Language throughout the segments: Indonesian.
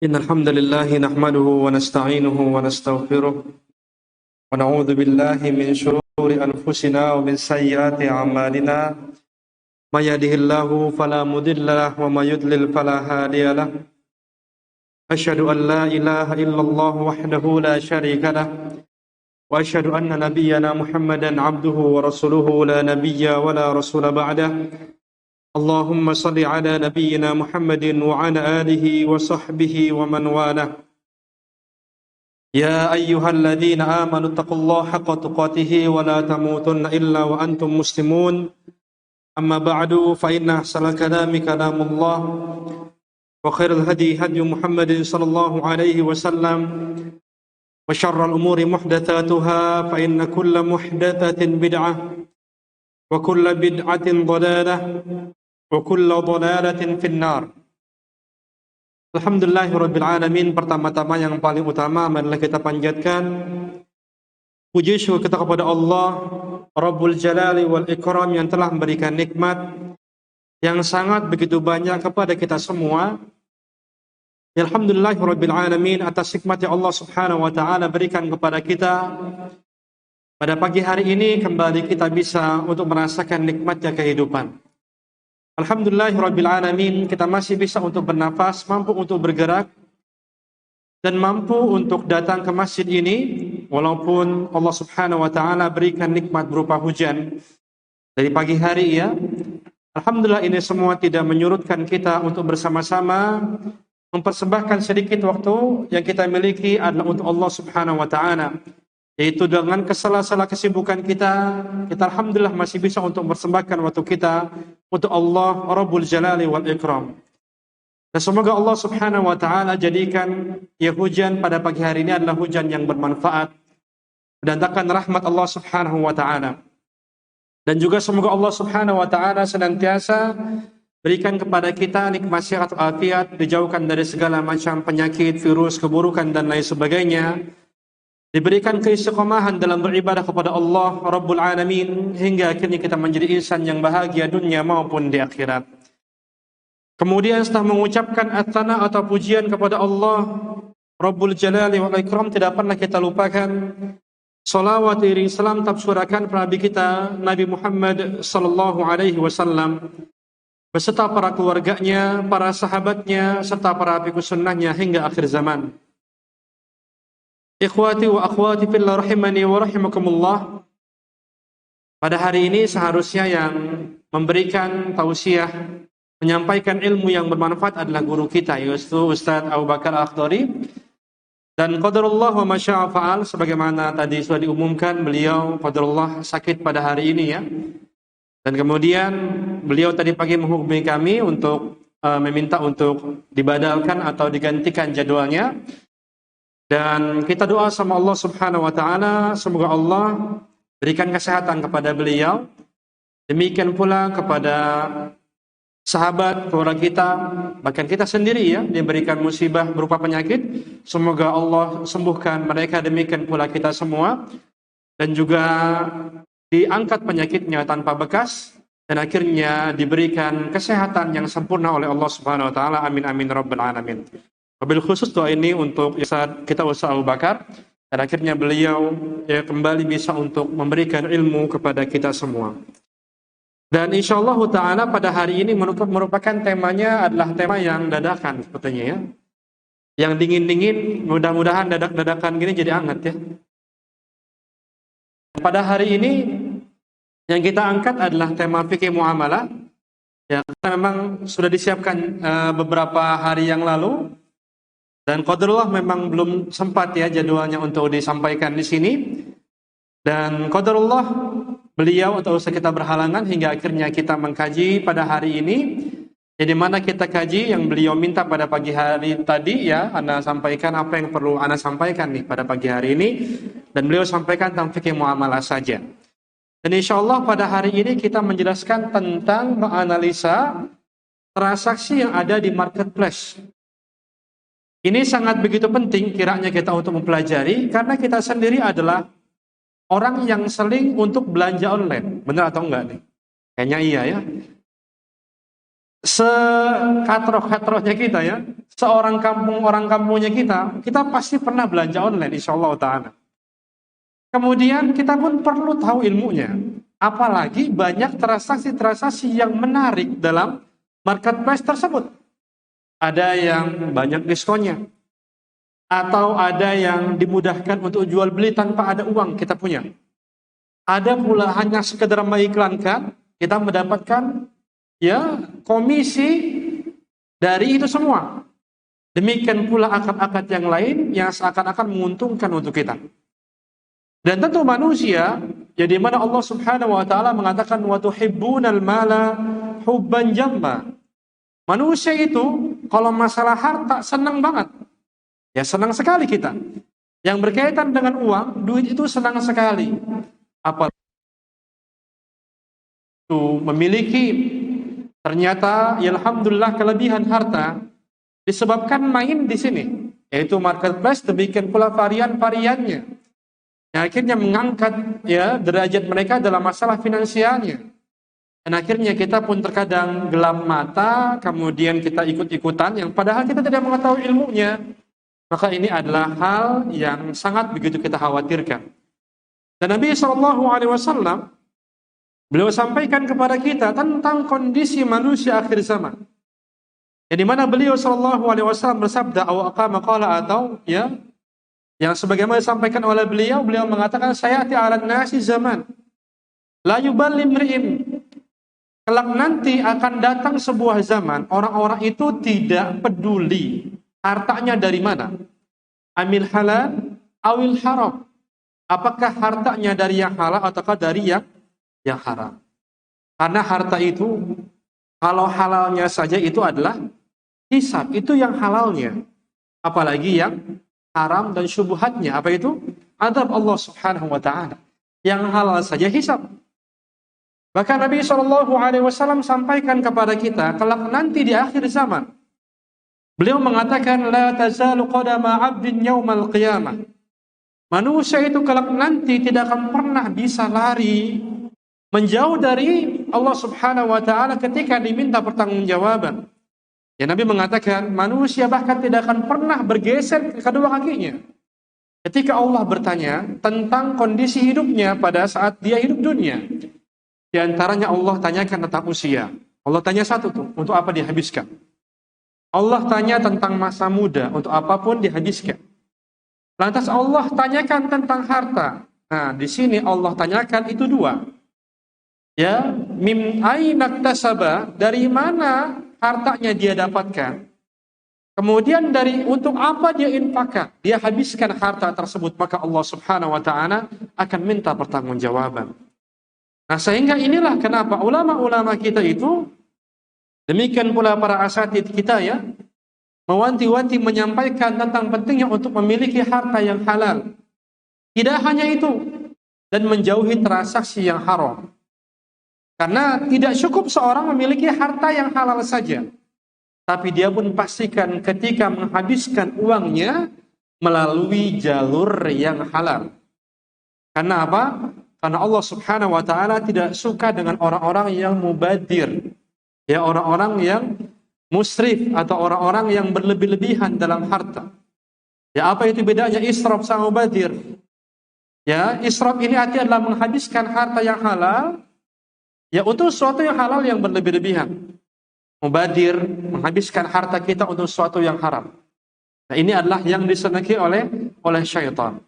إن الحمد لله نحمده ونستعينه ونستغفره ونعوذ بالله من شرور أنفسنا ومن سيئات أعمالنا من يهده الله فلا مضل له ومن يضلل فلا هادي له أشهد أن لا إله إلا الله وحده لا شريك له وأشهد أن نبينا محمدا عبده ورسوله لا نبي ولا رسول بعده اللهم صل على نبينا محمد وعلى آله وصحبه ومن والاه يا أيها الذين آمنوا اتقوا الله حق تقاته ولا تموتن إلا وأنتم مسلمون أما بعد فإن أحسن الكلام كلام الله وخير الهدي هدي محمد صلى الله عليه وسلم وشر الأمور محدثاتها فإن كل محدثة بدعة وكل بدعة ضلالة وكل ضلالة في النار. Alhamdulillahirrabbilalamin. Pertama-tama yang paling utama adalah kita panjatkan puji syukur kita kepada Allah Rabbul Jalali wal Ikram yang telah memberikan nikmat yang sangat begitu banyak kepada kita semua. Alhamdulillahirrabbilalamin atas nikmat yang Allah subhanahu wa ta'ala berikan kepada kita. Pada pagi hari ini kembali kita bisa untuk merasakan nikmatnya kehidupan. Alhamdulillahirrabbilalamin, kita masih bisa untuk bernafas, mampu untuk bergerak, dan mampu untuk datang ke masjid ini, walaupun Allah subhanahu wa ta'ala berikan nikmat berupa hujan dari pagi hari ya. Alhamdulillah ini semua tidak menyurutkan kita untuk bersama-sama mempersembahkan sedikit waktu yang kita miliki adalah untuk Allah subhanahu wa ta'ala. Yaitu dengan kesala-sala kesibukan kita alhamdulillah masih bisa untuk mempersembahkan waktu kita untuk Allah Rabbul Jalali wal Ikram. Dan semoga Allah subhanahu wa ta'ala jadikan ya hujan pada pagi hari ini adalah hujan yang bermanfaat, mendatangkan rahmat Allah subhanahu wa ta'ala. Dan juga semoga Allah subhanahu wa ta'ala senantiasa berikan kepada kita nikmat sehat afiat, dijauhkan dari segala macam penyakit, virus, keburukan dan lain sebagainya. Diberikan keistiqomahan dalam beribadah kepada Allah Rabbul Alamin hingga akhirnya kita menjadi insan yang bahagia dunia maupun di akhirat. Kemudian setelah mengucapkan at-thana atau pujian kepada Allah Rabbul Jalali wal Ikram, tidak pernah kita lupakan salawat iring salam tercurahkan kepada Nabi kita Nabi Muhammad sallallahu alaihi wasallam beserta para keluarganya, para sahabatnya serta para pengikut sunnahnya hingga akhir zaman. Ikhwati wa akhwati fillah rahimani wa rahimakumullah. Pada hari ini seharusnya yang memberikan tausiah, menyampaikan ilmu yang bermanfaat adalah guru kita, yaitu Ustaz Abu Bakar Al-Akhdari. Dan qadarullah wa masya'a fa'al, sebagaimana tadi sudah diumumkan, beliau qadarullah sakit pada hari ini ya. Dan kemudian beliau tadi pagi menghubungi kami untuk meminta untuk dibadalkan atau digantikan jadwalnya. Dan kita doa sama Allah subhanahu wa ta'ala, semoga Allah berikan kesehatan kepada beliau. Demikian pula kepada sahabat, keluarga kita, bahkan kita sendiri ya, diberikan musibah berupa penyakit. Semoga Allah sembuhkan mereka, demikian pula kita semua. Dan juga diangkat penyakitnya tanpa bekas. Dan akhirnya diberikan kesehatan yang sempurna oleh Allah subhanahu wa ta'ala. Amin amin rabbal alamin. Wabil khusus doa ini untuk kita Ustaz Abu Bakar, dan akhirnya beliau ya kembali bisa untuk memberikan ilmu kepada kita semua. Dan insyaallah ta'ala pada hari ini merupakan temanya adalah tema yang dadakan sepertinya ya. Yang dingin-dingin, mudah-mudahan dadak-dadakan gini jadi hangat ya. Pada hari ini yang kita angkat adalah tema fikih muamalah. Ya, kita memang sudah disiapkan beberapa hari yang lalu. Dan qadarullah memang belum sempat ya jadwalnya untuk disampaikan di sini. Dan qadarullah beliau atau usaha kita berhalangan hingga akhirnya kita mengkaji pada hari ini. Jadi mana kita kaji yang beliau minta pada pagi hari tadi ya, Anda sampaikan apa yang perlu Anda sampaikan nih pada pagi hari ini. Dan beliau sampaikan tentang fikih muamalah saja. Dan insyaallah pada hari ini kita menjelaskan tentang menganalisa transaksi yang ada di marketplace. Ini sangat begitu penting kiranya kita untuk mempelajari, karena kita sendiri adalah orang yang sering untuk belanja online. Benar atau enggak nih? Kayaknya iya ya. sekatroh-katrohnya kita ya, seorang kampung orang kampungnya kita pasti pernah belanja online insyaallah taala. Kemudian kita pun perlu tahu ilmunya. Apalagi banyak transaksi-transaksi yang menarik dalam marketplace tersebut. Ada yang banyak diskonnya, atau ada yang dimudahkan untuk jual beli tanpa ada uang kita punya. Ada pula hanya sekedar mengiklankan, kita mendapatkan ya komisi dari itu semua. Demikian pula akad-akad yang lain yang seakan-akan menguntungkan untuk kita. Dan tentu manusia, ya di mana Allah Subhanahu wa taala mengatakan wa tuhibbunal mala hubban jamma. Manusia itu kalau masalah harta senang banget. Ya senang sekali kita. Yang berkaitan dengan uang, duit itu senang sekali. Apa itu memiliki ternyata ya alhamdulillah kelebihan harta disebabkan main di sini, yaitu marketplace, demikian pula varian-variannya. Yang akhirnya mengangkat ya derajat mereka dalam masalah finansialnya. Dan akhirnya kita pun terkadang gelap mata, kemudian kita ikut-ikutan yang padahal kita tidak mengetahui ilmunya. Maka ini adalah hal yang sangat begitu kita khawatirkan. Dan Nabi SAW beliau sampaikan kepada kita tentang kondisi manusia akhir zaman. Yang dimana beliau SAW bersabda atau ya yang sebagaimana disampaikan oleh beliau mengatakan sayati 'alan nasi zaman la yuballi imri'in. Kelak nanti akan datang sebuah zaman orang-orang itu tidak peduli hartanya dari mana. Amil halal awil haram. Apakah hartanya dari yang halal ataukah dari yang haram. Karena harta itu kalau halalnya saja itu adalah hisab, itu yang halalnya. Apalagi yang haram dan syubhatnya, apa itu? Adab Allah Subhanahu wa taala. Yang halal saja hisab. Bahkan Nabi SAW sampaikan kepada kita, kelak nanti di akhir zaman, beliau mengatakan, la tazalu qadama 'abdin yaumal qiyamah. Manusia itu kelak nanti tidak akan pernah bisa lari menjauh dari Allah Subhanahu wa taala ketika diminta pertanggungjawaban. Ya Nabi mengatakan manusia bahkan tidak akan pernah bergeser ke kedua kakinya. Ketika Allah bertanya tentang kondisi hidupnya pada saat dia hidup dunia. Di antaranya Allah tanyakan tentang usia. Allah tanya satu tuh, untuk apa dihabiskan. Allah tanya tentang masa muda, untuk apapun dihabiskan. Lantas Allah tanyakan tentang harta. Nah, di sini Allah tanyakan itu dua. Ya, mim ainak tasaba, dari mana hartanya dia dapatkan. Kemudian dari untuk apa dia infakkan, dia habiskan harta tersebut, maka Allah Subhanahu wa taala akan minta pertanggungjawaban. Nah, sehingga inilah kenapa ulama-ulama kita itu demikian pula para asatidz kita ya mewanti-wanti menyampaikan tentang pentingnya untuk memiliki harta yang halal. Tidak hanya itu, dan menjauhi transaksi yang haram. Karena tidak cukup seorang memiliki harta yang halal saja. Tapi dia pun pastikan ketika menghabiskan uangnya melalui jalur yang halal. Karena apa? Karena Allah Subhanahu wa taala tidak suka dengan orang-orang yang mubadir. Ya, orang-orang yang musrif atau orang-orang yang berlebih-lebihan dalam harta. Ya, apa itu bedanya israf sama mubadir? Ya, israf ini artinya adalah menghabiskan harta yang halal ya untuk sesuatu yang halal yang berlebih-lebihan. Mubadir menghabiskan harta kita untuk sesuatu yang haram. Nah, ini adalah yang disenangi oleh syaitan.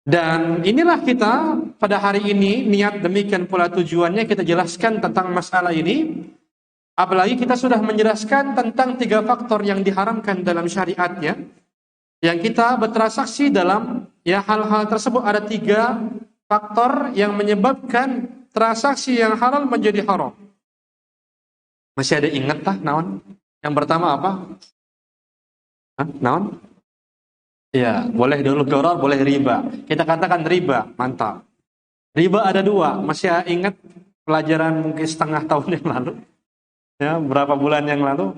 Dan inilah kita pada hari ini niat demikian pula tujuannya kita jelaskan tentang masalah ini. Apalagi kita sudah menjelaskan tentang 3 faktor yang diharamkan dalam syariatnya. Yang kita bertransaksi dalam ya hal-hal tersebut ada 3 faktor yang menyebabkan transaksi yang halal menjadi haram. Masih ada ingat tah naon? Yang pertama apa? Naon? Ya, boleh dulu doror, boleh riba. Kita katakan riba, mantap. Riba ada 2, masih ingat pelajaran mungkin setengah tahun yang lalu? Ya, berapa bulan yang lalu?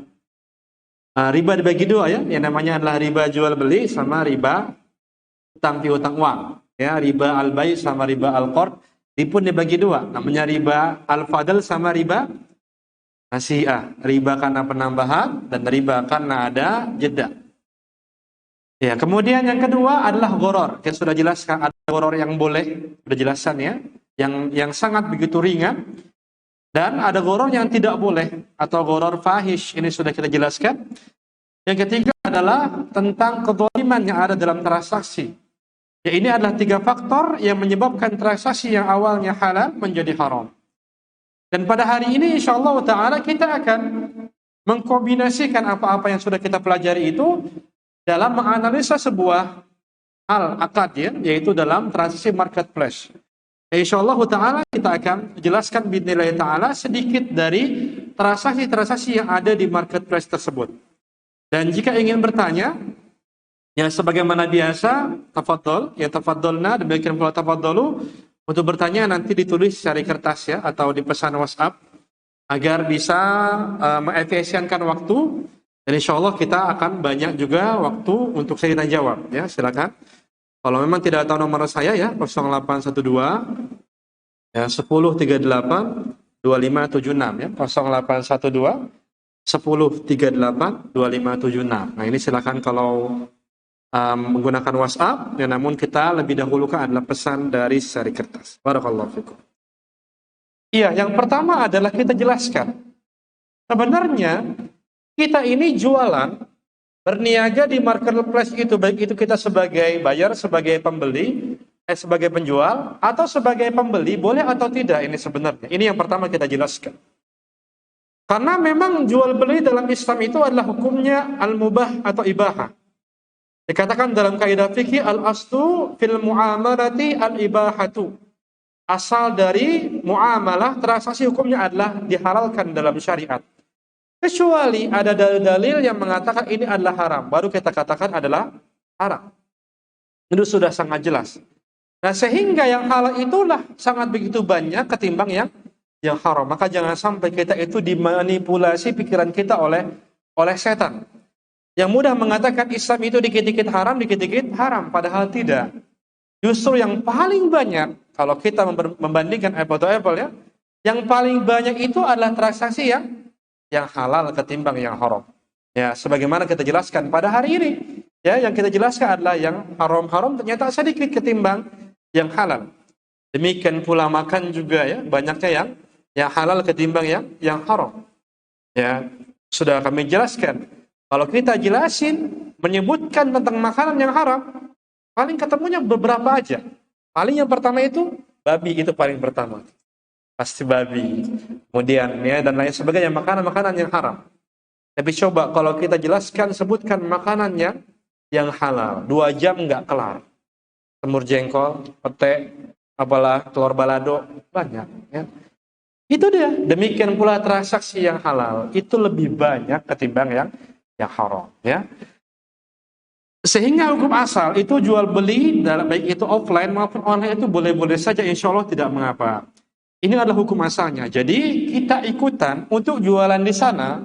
Riba dibagi 2 ya, yang namanya adalah riba jual beli sama riba utang piutang uang. Ya, riba al-bai sama riba al-qard, pun dibagi 2, namanya riba al-fadl sama riba nasi'ah, riba karena penambahan, dan riba karena ada jeda. Ya, kemudian yang kedua adalah goror. Kita sudah jelaskan ada goror yang boleh, sudah jelaskan ya, yang sangat begitu ringan, dan ada goror yang tidak boleh atau goror fahish. Ini sudah kita jelaskan. Yang ketiga adalah tentang kezaliman yang ada dalam transaksi. Ya, ini adalah 3 faktor yang menyebabkan transaksi yang awalnya halal menjadi haram. Dan pada hari ini insyaallah ta'ala kita akan mengkombinasikan apa-apa yang sudah kita pelajari itu dalam menganalisa sebuah hal akad ya, yaitu dalam transaksi marketplace. Insyaallah ta'ala kita akan jelaskan bismillah ta'ala sedikit dari transaksi-transaksi yang ada di marketplace tersebut. Dan jika ingin bertanya, ya sebagaimana biasa, tafadhol, ya tafadholna, demikian pula tafadholu. Untuk bertanya nanti ditulis secara kertas ya, atau di pesan WhatsApp, agar bisa mengefisienkan waktu. Dan insya Allah kita akan banyak juga waktu untuk saya tanya jawab. Ya, silakan. Kalau memang tidak tahu nomor saya ya, 0812 ya 1038 2576 ya, 0812 1038 2576. Nah, ini silakan kalau menggunakan WhatsApp, ya, namun kita lebih dahulukan adalah pesan dari sari kertas. Barakallahu fikum. Iya, yang pertama adalah kita jelaskan. Sebenarnya kita ini jualan, berniaga di marketplace itu, baik itu kita sebagai buyer, sebagai pembeli, sebagai penjual, atau sebagai pembeli, boleh atau tidak ini sebenarnya. Ini yang pertama kita jelaskan. Karena memang jual beli dalam Islam itu adalah hukumnya al-mubah atau ibahah. Dikatakan dalam kaidah fikih al-aslu fil muamalati al-ibahatu. Asal dari muamalah transaksi hukumnya adalah dihalalkan dalam syariat. Kecuali ada dalil-dalil yang mengatakan ini adalah haram, baru kita katakan adalah haram. Itu sudah sangat jelas. Nah, sehingga yang halal itulah sangat begitu banyak ketimbang yang haram. Maka jangan sampai kita itu dimanipulasi pikiran kita oleh setan. Yang mudah mengatakan Islam itu dikit-dikit haram, dikit-dikit haram. Padahal tidak. Justru yang paling banyak, kalau kita membandingkan apple to apple ya, yang paling banyak itu adalah transaksi yang halal ketimbang yang haram. Ya, sebagaimana kita jelaskan pada hari ini, ya, yang kita jelaskan adalah yang haram-haram ternyata sedikit ketimbang yang halal. Demikian pula makan juga ya, banyaknya yang halal ketimbang yang haram. Ya, sudah kami jelaskan. Kalau kita jelasin, menyebutkan tentang makanan yang haram, paling ketemunya beberapa aja. Paling yang pertama itu, babi itu paling pertama. Pasti babi. Kemudian, ya, dan lain sebagainya, makanan-makanan yang haram. Tapi coba kalau kita jelaskan, sebutkan makanan yang halal. 2 jam nggak kelar. Semur jengkol, pete, apalah, telur balado, banyak. Ya. Itu dia. Demikian pula transaksi yang halal. Itu lebih banyak ketimbang yang haram, ya. Sehingga hukum asal itu jual beli baik itu offline maupun online itu boleh-boleh saja, insya Allah tidak mengapa. Ini adalah hukum asalnya. Jadi kita ikutan untuk jualan di sana.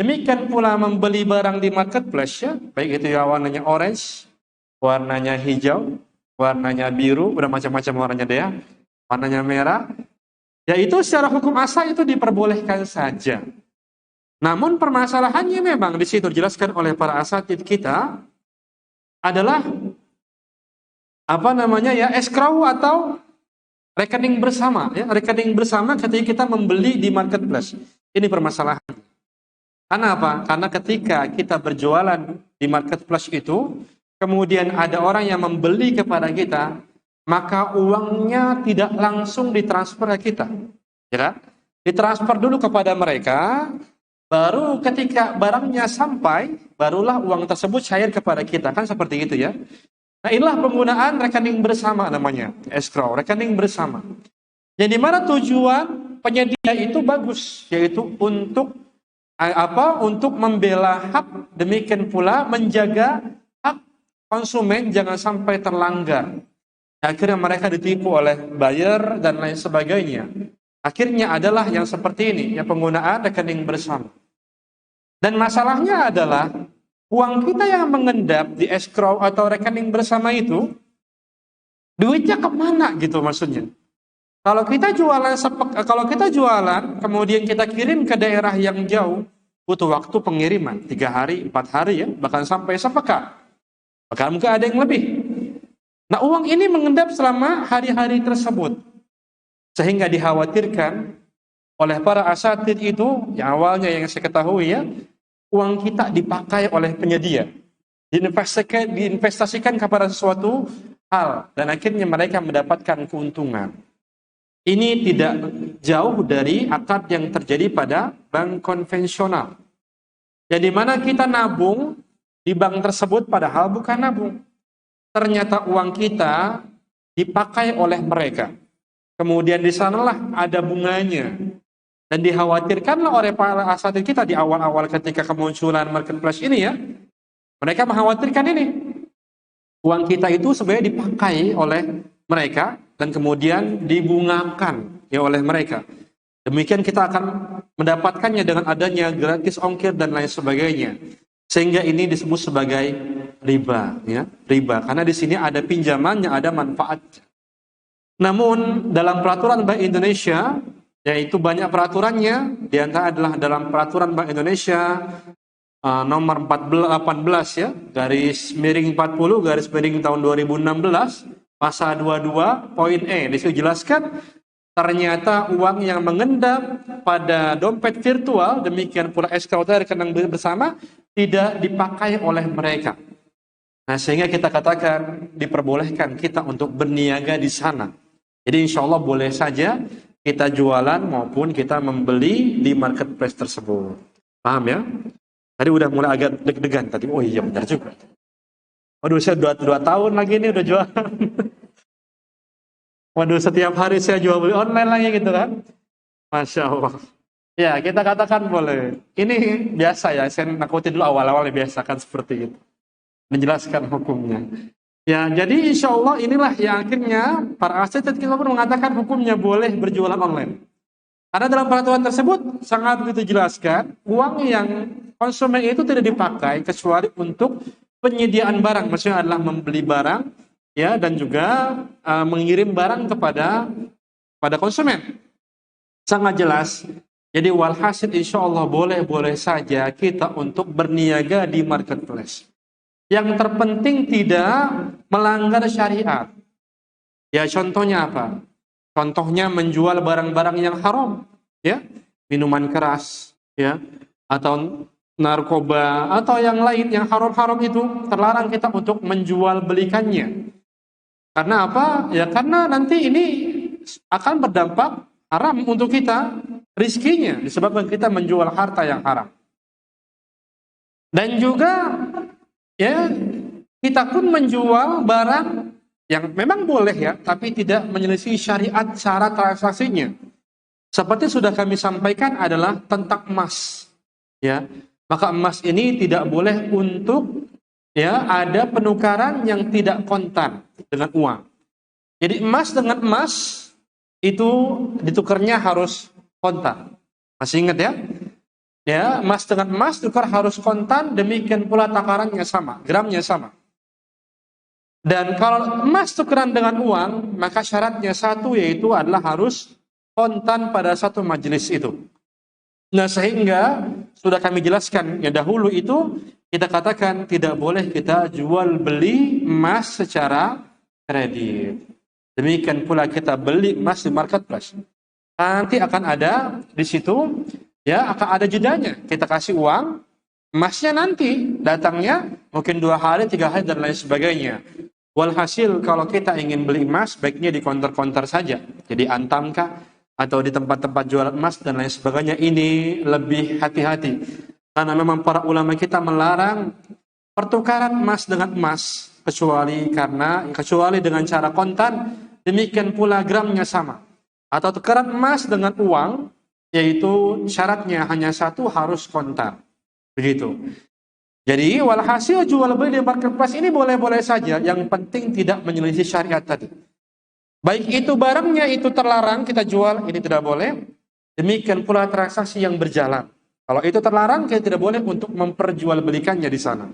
Demikian pula membeli barang di marketplace ya, baik itu yang warnanya orange, warnanya hijau, warnanya biru, udah macam-macam warnanya dia, warnanya merah. Ya itu secara hukum asal itu diperbolehkan saja. Namun permasalahannya memang di situ dijelaskan oleh para asatidz kita adalah escrow atau rekening bersama ya, rekening bersama ketika kita membeli di marketplace. Ini permasalahan. Karena apa? Karena ketika kita berjualan di marketplace itu, kemudian ada orang yang membeli kepada kita, maka uangnya tidak langsung ditransfer ke kita. Ya kan? Ditransfer dulu kepada mereka. Baru ketika barangnya sampai, barulah uang tersebut cair kepada kita. Kan seperti itu ya. Nah, inilah penggunaan rekening bersama namanya. Escrow, rekening bersama. Yang dimana tujuan penyedia itu bagus. Yaitu untuk untuk membela hak, demikian pula menjaga hak konsumen jangan sampai terlanggar. Akhirnya mereka ditipu oleh buyer dan lain sebagainya. Akhirnya adalah yang seperti ini, yang penggunaan rekening bersama. Dan masalahnya adalah uang kita yang mengendap di escrow atau rekening bersama itu, duitnya kemana gitu maksudnya. Kalau kita jualan, kemudian kita kirim ke daerah yang jauh, butuh waktu pengiriman 3 hari, 4 hari ya, bahkan sampai sepekan. Bahkan mungkin ada yang lebih. Nah, uang ini mengendap selama hari-hari tersebut, sehingga dikhawatirkan oleh para asatid itu, yang awalnya yang saya ketahui ya, uang kita dipakai oleh penyedia, diinvestasikan kepada sesuatu hal, dan akhirnya mereka mendapatkan keuntungan. Ini tidak jauh dari akad yang terjadi pada bank konvensional. Jadi mana kita nabung di bank tersebut padahal bukan nabung. Ternyata uang kita dipakai oleh mereka. Kemudian di sanalah ada bunganya. Dan dikhawatirkanlah oleh para asatid kita di awal-awal ketika kemunculan marketplace ini ya. Mereka mengkhawatirkan ini. Uang kita itu sebenarnya dipakai oleh mereka dan kemudian dibungakan ya oleh mereka. Demikian kita akan mendapatkannya dengan adanya gratis ongkir dan lain sebagainya. Sehingga ini disebut sebagai riba, ya, riba. Karena di sini ada pinjaman yang ada manfaat. Namun dalam peraturan Bank Indonesia, yaitu banyak peraturannya, di antara adalah dalam peraturan Bank Indonesia nomor 18 ya, garis miring 40 garis miring tahun 2016 pasal 22 poin E. Di situ jelaskan ternyata uang yang mengendap pada dompet virtual, demikian pula escrow rekening bersama, tidak dipakai oleh mereka. Nah, sehingga kita katakan diperbolehkan kita untuk berniaga di sana. Jadi insya Allah boleh saja kita jualan maupun kita membeli di marketplace tersebut. Paham ya? Tadi udah mulai agak deg-degan tadi. Oh iya benar juga. Waduh, saya 2 tahun lagi nih udah jualan. Waduh, setiap hari saya jual beli online lagi gitu kan. Masya Allah. Ya, kita katakan boleh. Ini biasa ya, saya nakutin dulu awal-awal biasakan seperti itu. Menjelaskan hukumnya. Ya, jadi insya Allah inilah yang akhirnya para asatid kita pun mengatakan hukumnya boleh berjualan online. Karena dalam peraturan tersebut sangat begitu jelaskan, uang yang konsumen itu tidak dipakai kecuali untuk penyediaan barang, maksudnya adalah membeli barang, ya, dan juga mengirim barang pada konsumen. Sangat jelas. Jadi walhasil insya Allah boleh-boleh saja kita untuk berniaga di marketplace. Yang terpenting tidak melanggar syariat. Ya, contohnya apa? Contohnya menjual barang-barang yang haram, ya, minuman keras, ya, atau narkoba, atau yang lain yang haram-haram itu terlarang kita untuk menjual belikannya. Karena apa? Ya karena nanti ini akan berdampak haram untuk kita, rizkinya disebabkan kita menjual harta yang haram. Dan juga ya kita pun menjual barang yang memang boleh ya, tapi tidak menyelisih syariat cara transaksinya. Seperti sudah kami sampaikan adalah tentang emas. Ya, maka emas ini tidak boleh untuk ya ada penukaran yang tidak kontan dengan uang. Jadi emas dengan emas itu ditukarnya harus kontan. Masih ingat ya? Ya, emas dengan emas tukar harus kontan, demikian pula takarannya sama, gramnya sama. Dan kalau emas tukeran dengan uang, maka syaratnya satu, yaitu adalah harus kontan pada satu majelis itu. Nah, sehingga sudah kami jelaskan ya dahulu itu, kita katakan tidak boleh kita jual beli emas secara kredit. Demikian pula kita beli emas di marketplace. Nanti akan ada di situ, ya akan ada jedanya. Kita kasih uang, emasnya nanti datangnya mungkin 2 hari, 3 hari dan lain sebagainya. Walhasil kalau kita ingin beli emas, baiknya di counter-counter saja. Jadi Antamkah atau di tempat-tempat jualan emas dan lain sebagainya, ini lebih hati-hati. Karena memang para ulama kita melarang pertukaran emas dengan emas, kecuali dengan cara kontan, demikian pula gramnya sama. Atau tukaran emas dengan uang, yaitu syaratnya hanya satu, harus kontan. Begitu. Jadi walhasil jual beli di marketplace ini boleh-boleh saja, yang penting tidak menyelisih syariat tadi. Baik itu barangnya itu terlarang kita jual, ini tidak boleh. Demikian pula transaksi yang berjalan. Kalau itu terlarang, kita tidak boleh untuk memperjualbelikannya di sana.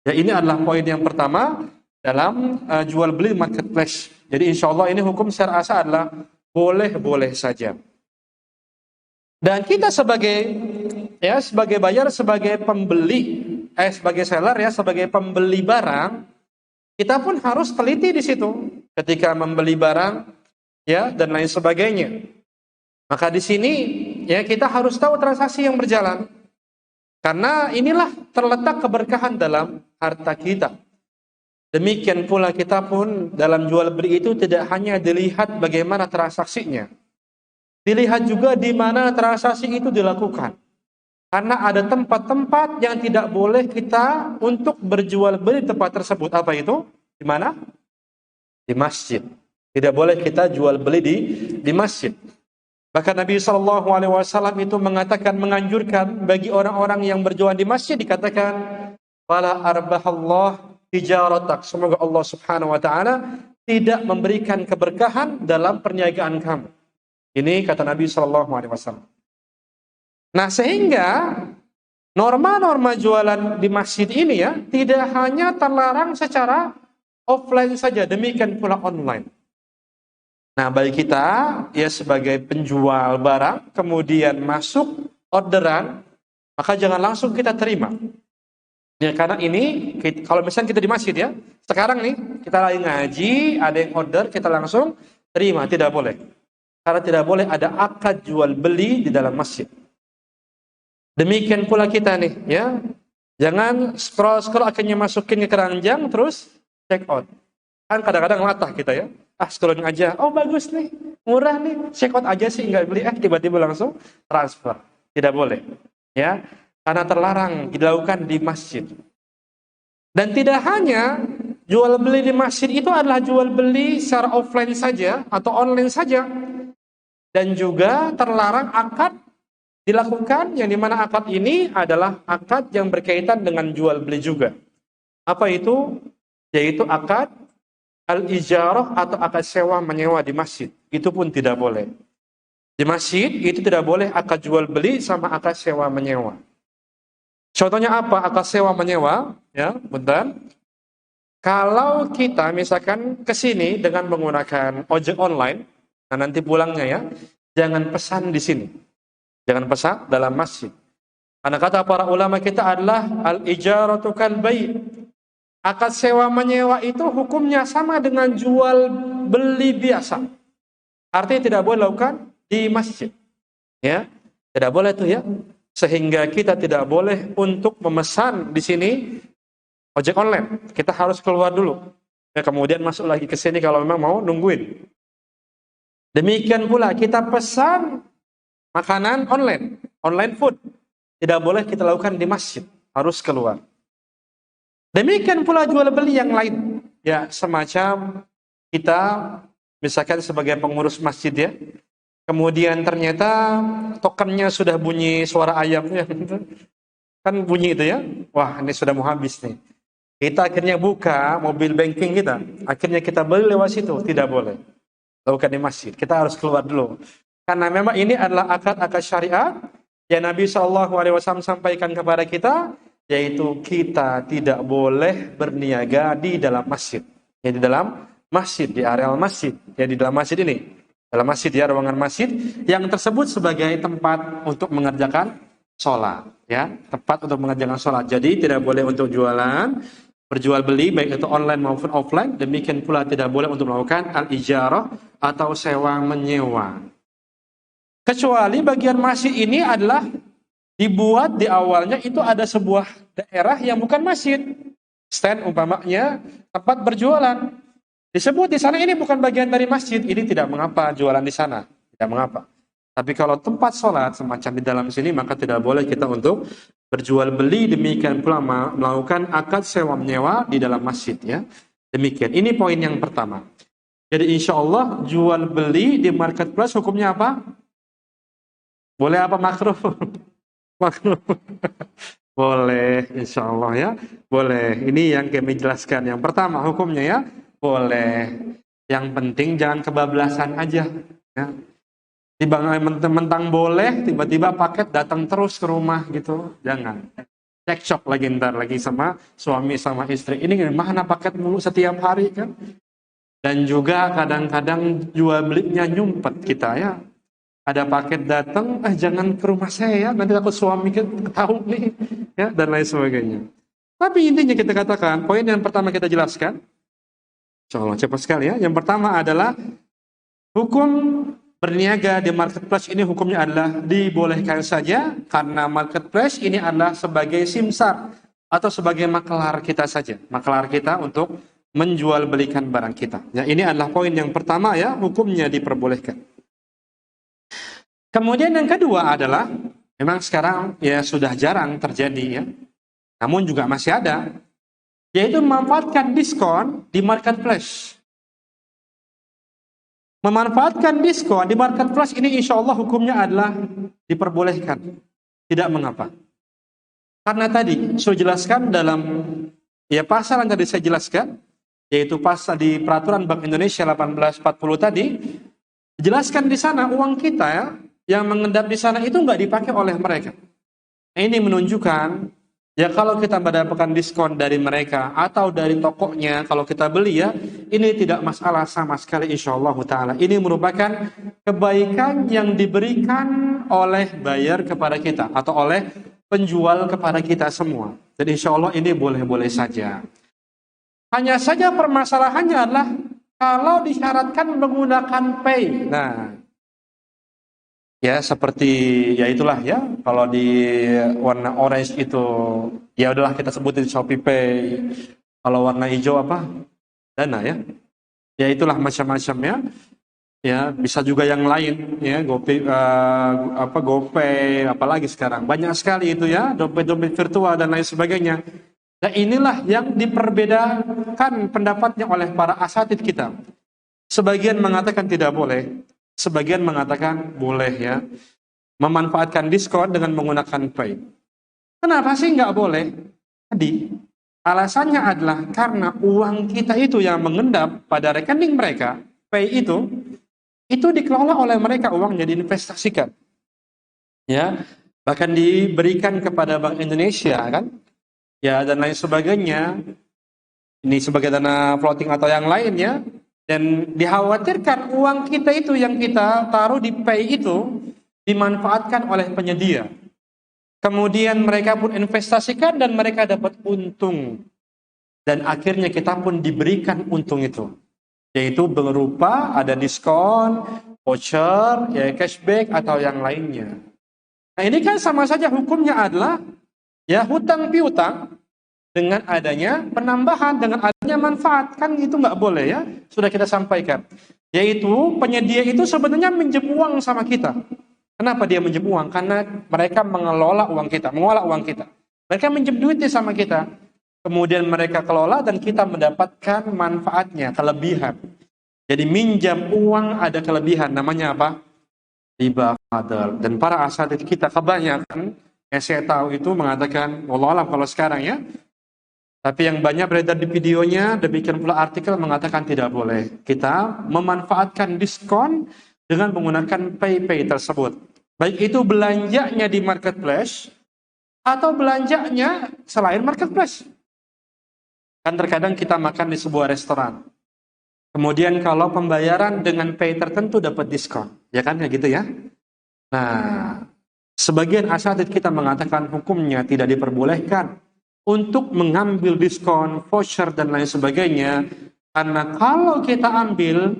Ya, ini adalah poin yang pertama dalam jual beli marketplace. Jadi insya Allah ini hukum secara asal adalah boleh-boleh saja. Dan kita sebagai buyer, sebagai pembeli, sebagai seller ya, sebagai pembeli barang, kita pun harus teliti di situ ketika membeli barang ya dan lain sebagainya. Maka di sini ya kita harus tahu transaksi yang berjalan. Karena inilah terletak keberkahan dalam harta kita. Demikian pula kita pun dalam jual beli itu tidak hanya dilihat bagaimana transaksinya. Dilihat juga di mana transaksi itu dilakukan. Karena ada tempat-tempat yang tidak boleh kita untuk berjual beli tempat tersebut. Apa itu? Di mana? Di masjid. Tidak boleh kita jual beli di masjid. Bahkan Nabi SAW itu mengatakan, menganjurkan bagi orang-orang yang berjualan di masjid, dikatakan, "Fala arbahallah tijaratak." Semoga Allah Subhanahu wa taala tidak memberikan keberkahan dalam perniagaan kamu. Ini kata Nabi SAW. Nah, sehingga norma-norma jualan di masjid ini ya tidak hanya terlarang secara offline saja, demikian pula online. Nah, bagi kita ya sebagai penjual barang kemudian masuk orderan, maka jangan langsung kita terima. Ya, karena ini kalau misalnya kita di masjid ya, sekarang nih kita lagi ngaji, ada yang order, kita langsung terima, tidak boleh. Karena tidak boleh ada akad jual beli di dalam masjid. Demikian pula kita nih, ya. Jangan scroll akhirnya masukin ke keranjang terus check out. Kan kadang-kadang latah kita ya. Scrolling aja. Oh, bagus nih. Murah nih. Check out aja sih enggak beli. Tiba-tiba langsung transfer. Tidak boleh. Ya. Karena terlarang dilakukan di masjid. Dan tidak hanya jual beli di masjid itu adalah jual beli secara offline saja atau online saja. Dan juga terlarang akad dilakukan, yang dimana akad ini adalah akad yang berkaitan dengan jual beli juga. Apa itu? Yaitu akad al-ijarah atau akad sewa menyewa di masjid. Itu pun tidak boleh. Di masjid itu tidak boleh akad jual beli sama akad sewa menyewa. Contohnya apa akad sewa menyewa? Ya, bentar. Kalau kita misalkan ke sini dengan menggunakan ojek online, nah nanti pulangnya ya, jangan pesan di sini. Jangan pesan dalam masjid. Karena kata para ulama kita adalah al-ijaratu kal bai'. Akad sewa menyewa itu hukumnya sama dengan jual beli biasa. Artinya tidak boleh lakukan di masjid. Ya, tidak boleh tuh ya. Sehingga kita tidak boleh untuk memesan di sini ojek online. Kita harus keluar dulu. Ya, kemudian masuk lagi ke sini kalau memang mau nungguin. Demikian pula kita pesan makanan online food. Tidak boleh kita lakukan di masjid, harus keluar. Demikian pula jual beli yang lain. Ya, semacam kita misalkan sebagai pengurus masjid ya. Kemudian ternyata tokennya sudah bunyi suara ayamnya. Kan bunyi itu ya. Wah, ini sudah mau habis nih. Kita akhirnya buka mobil banking kita. Akhirnya kita beli lewat situ, tidak boleh. Lakukan di masjid. Kita harus keluar dulu. Karena memang ini adalah akad-akad syariat yang Nabi SAW sampaikan kepada kita, yaitu kita tidak boleh berniaga di dalam masjid. Ya, di dalam masjid, di areal masjid. Ya, di dalam masjid ini. Dalam masjid ya, ruangan masjid yang tersebut sebagai tempat untuk mengerjakan sholat. Ya, tempat untuk mengerjakan sholat. Jadi tidak boleh untuk jualan, berjual beli baik itu online maupun offline. Demikian pula tidak boleh untuk melakukan al-ijarah atau sewa menyewa. Kecuali bagian masjid ini adalah dibuat di awalnya itu ada sebuah daerah yang bukan masjid. Stand umpamanya tempat berjualan. Disebut di sana ini bukan bagian dari masjid, ini tidak mengapa jualan di sana, tidak mengapa. Tapi kalau tempat sholat semacam di dalam sini, maka tidak boleh kita untuk berjual beli, demikian pula melakukan akad sewa menyewa di dalam masjid ya. Demikian. Ini poin yang pertama. Jadi insya Allah jual beli di marketplace hukumnya apa? Boleh apa makruh? Makruh. Boleh, insya Allah ya. Boleh. Ini yang kami jelaskan. Yang pertama hukumnya ya. Boleh. Yang penting jangan kebablasan aja. Ya. Mentang-mentang boleh, tiba-tiba paket datang terus ke rumah gitu. Jangan. Cekcok lagi ntar lagi sama suami sama istri. Ini mana paket mulu setiap hari kan? Dan juga kadang-kadang jual belinya nyumpet kita ya. Ada paket datang, jangan ke rumah saya ya, nanti takut suami tahu nih, ya, dan lain sebagainya. Tapi intinya kita katakan, poin yang pertama kita jelaskan, insya Allah cepat sekali ya. Yang pertama adalah hukum berniaga di marketplace ini hukumnya adalah dibolehkan saja karena marketplace ini adalah sebagai simsar atau sebagai maklar kita saja, maklar kita untuk menjual belikan barang kita. Ya, ini adalah poin yang pertama ya, hukumnya diperbolehkan. Kemudian yang kedua adalah, memang sekarang ya sudah jarang terjadi ya, namun juga masih ada, yaitu memanfaatkan diskon di marketplace. Memanfaatkan diskon di marketplace ini insya Allah hukumnya adalah diperbolehkan, tidak mengapa. Karena tadi sudah jelaskan dalam ya pasal yang tadi saya jelaskan, yaitu pasal di Peraturan Bank Indonesia 1840 tadi, dijelaskan di sana uang kita ya, yang mengendap di sana itu nggak dipakai oleh mereka. Ini menunjukkan ya kalau kita mendapatkan diskon dari mereka atau dari tokonya kalau kita beli ya, ini tidak masalah sama sekali insyaallah taala. Ini merupakan kebaikan yang diberikan oleh buyer kepada kita atau oleh penjual kepada kita semua. Jadi insyaallah ini boleh-boleh saja. Hanya saja permasalahannya adalah kalau disyaratkan menggunakan pay. Nah, ya seperti ya itulah ya, kalau di warna orange itu ya udahlah kita sebutin Shopee Pay. Kalau warna hijau apa? Dana ya. Ya itulah macam-macam ya. Ya bisa juga yang lain ya, GoPay GoPay apalagi sekarang. Banyak sekali itu ya, dompet-dompet virtual dan lain sebagainya. Nah inilah yang diperbedakan pendapatnya oleh para asatidz kita. Sebagian mengatakan tidak boleh, sebagian mengatakan boleh ya, memanfaatkan diskon dengan menggunakan pay. Kenapa sih nggak boleh? Tadi alasannya adalah karena uang kita itu yang mengendap pada rekening mereka, pay itu dikelola oleh mereka, uangnya diinvestasikan, ya, bahkan diberikan kepada Bank Indonesia kan, ya dan lain sebagainya. Ini sebagai dana floating atau yang lainnya. Dan dikhawatirkan uang kita itu yang kita taruh di pay itu dimanfaatkan oleh penyedia. Kemudian mereka pun investasikan dan mereka dapat untung. Dan akhirnya kita pun diberikan untung itu. Yaitu berupa ada diskon, voucher, ya cashback atau yang lainnya. Nah ini kan sama saja hukumnya adalah ya hutang piutang dengan adanya penambahan, dengan adanya manfaat, kan itu nggak boleh ya, sudah kita sampaikan. Yaitu penyedia itu sebenarnya minjem uang sama kita. Kenapa dia minjem uang? Karena mereka mengelola uang kita, mengolah uang kita. Mereka minjem duitnya sama kita. Kemudian mereka kelola dan kita mendapatkan manfaatnya, kelebihan. Jadi minjam uang ada kelebihan, namanya apa? Riba fadl. Dan para asatidz kita kebanyakan yang saya tahu itu mengatakan, wallahu alam kalau sekarang ya, tapi yang banyak beredar di videonya, demikian pula artikel mengatakan tidak boleh. Kita memanfaatkan diskon dengan menggunakan pay tersebut. Baik itu belanjanya di marketplace atau belanjanya selain marketplace. Kan terkadang kita makan di sebuah restoran. Kemudian kalau pembayaran dengan pay tertentu dapat diskon. Ya kan, kayak gitu ya. Nah, sebagian asatidz kita mengatakan hukumnya tidak diperbolehkan untuk mengambil diskon, voucher dan lain sebagainya. Karena kalau kita ambil,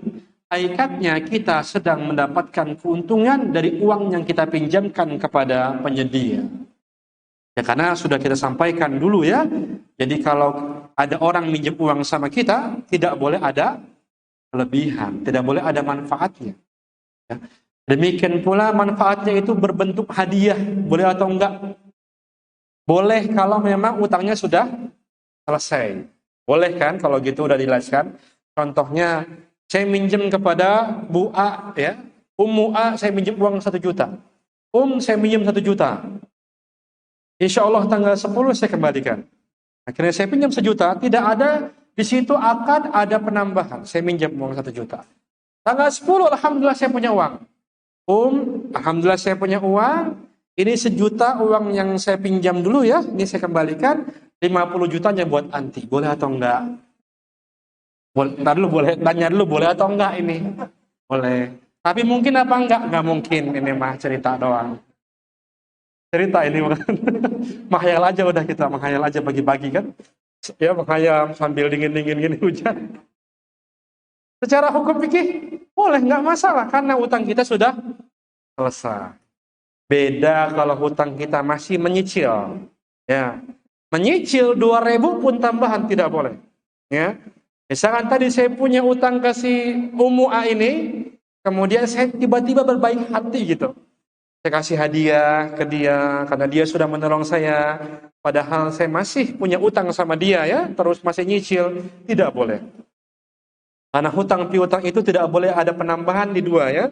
hakikatnya kita sedang mendapatkan keuntungan dari uang yang kita pinjamkan kepada penyedia. Ya karena sudah kita sampaikan dulu ya. Jadi kalau ada orang minjem uang sama kita, tidak boleh ada kelebihan, tidak boleh ada manfaatnya. Ya. Demikian pula manfaatnya itu berbentuk hadiah, boleh atau enggak? Boleh kalau memang utangnya sudah selesai. Boleh kan kalau gitu udah dijelaskan. Contohnya saya minjem kepada Bu A ya, Ummu A saya minjem uang 1 juta. Saya minjem 1 juta. Insya Allah tanggal 10 saya kembalikan. Akhirnya saya pinjam 1 juta, tidak ada di situ akan ada penambahan. Saya minjam uang 1 juta. Tanggal 10 alhamdulillah saya punya uang. Alhamdulillah saya punya uang. Ini 1 juta uang yang saya pinjam dulu ya. Ini saya kembalikan. 50 jutanya buat anti. Boleh atau enggak? Ntar dulu boleh tanya dulu boleh atau enggak ini? Boleh. Tapi mungkin apa enggak? Enggak mungkin, ini mah cerita doang. Cerita ini bukan. Menghayal aja udah, kita menghayal aja pagi-pagi kan. Ya menghayal sambil dingin-dingin gini hujan. Secara hukum fikih boleh, nggak masalah karena utang kita sudah selesai. Beda kalau hutang kita masih menyicil. Ya. Menyicil 2.000 pun tambahan tidak boleh. Ya. Misalkan tadi saya punya utang kasih Umu A ini, kemudian saya tiba-tiba berbaik hati gitu. Saya kasih hadiah ke dia karena dia sudah menolong saya, padahal saya masih punya utang sama dia ya, terus masih nyicil, tidak boleh. Karena hutang piutang itu tidak boleh ada penambahan di dua ya.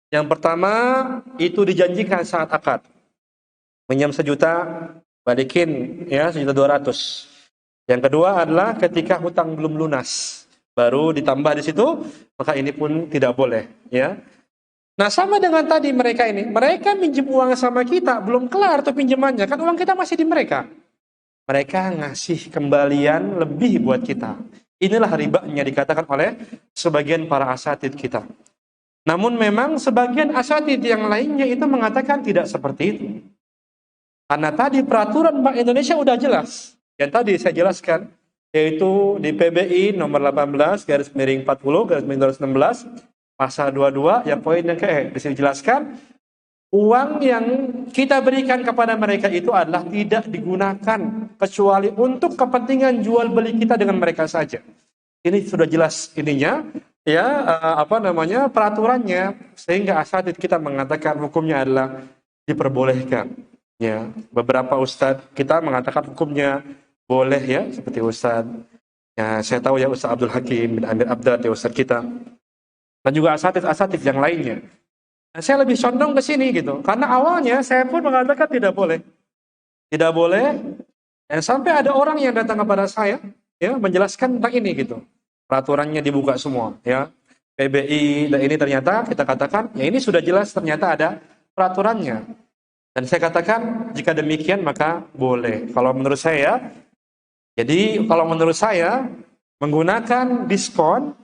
Yang pertama itu dijanjikan saat akad. Minjam 1.000.000, balikin ya 1.200.000. Yang kedua adalah ketika hutang belum lunas, baru ditambah di situ, maka ini pun tidak boleh ya. Nah sama dengan tadi mereka ini, mereka minjem uang sama kita, belum kelar tuh pinjamannya, kan uang kita masih di mereka. Mereka ngasih kembalian lebih buat kita. Inilah ribanya dikatakan oleh sebagian para asatid kita. Namun memang sebagian asatid yang lainnya itu mengatakan tidak seperti itu. Karena tadi peraturan Bank Indonesia udah jelas. Yang tadi saya jelaskan, yaitu di PBI nomor 18 garis miring 40 garis miring 2016 pasal 22 yang poin yang disini jelaskan, uang yang kita berikan kepada mereka itu adalah tidak digunakan kecuali untuk kepentingan jual beli kita dengan mereka saja. Ini sudah jelas ininya ya, peraturannya, sehingga asatid kita mengatakan hukumnya adalah diperbolehkan. Ya, beberapa ustadz kita mengatakan hukumnya boleh ya, seperti ustadz ya, saya tahu ya Ustadz Abdul Hakim bin Amir Abdad ya ustadz kita, dan juga asatid yang lainnya. Nah, saya lebih condong ke sini gitu, karena awalnya saya pun mengatakan tidak boleh, dan sampai ada orang yang datang kepada saya ya menjelaskan tentang ini gitu, peraturannya dibuka semua ya, PBI, dan ini ternyata kita katakan ya ini sudah jelas ternyata ada peraturannya. Dan saya katakan jika demikian maka boleh. Kalau menurut saya, jadi kalau menurut saya menggunakan diskon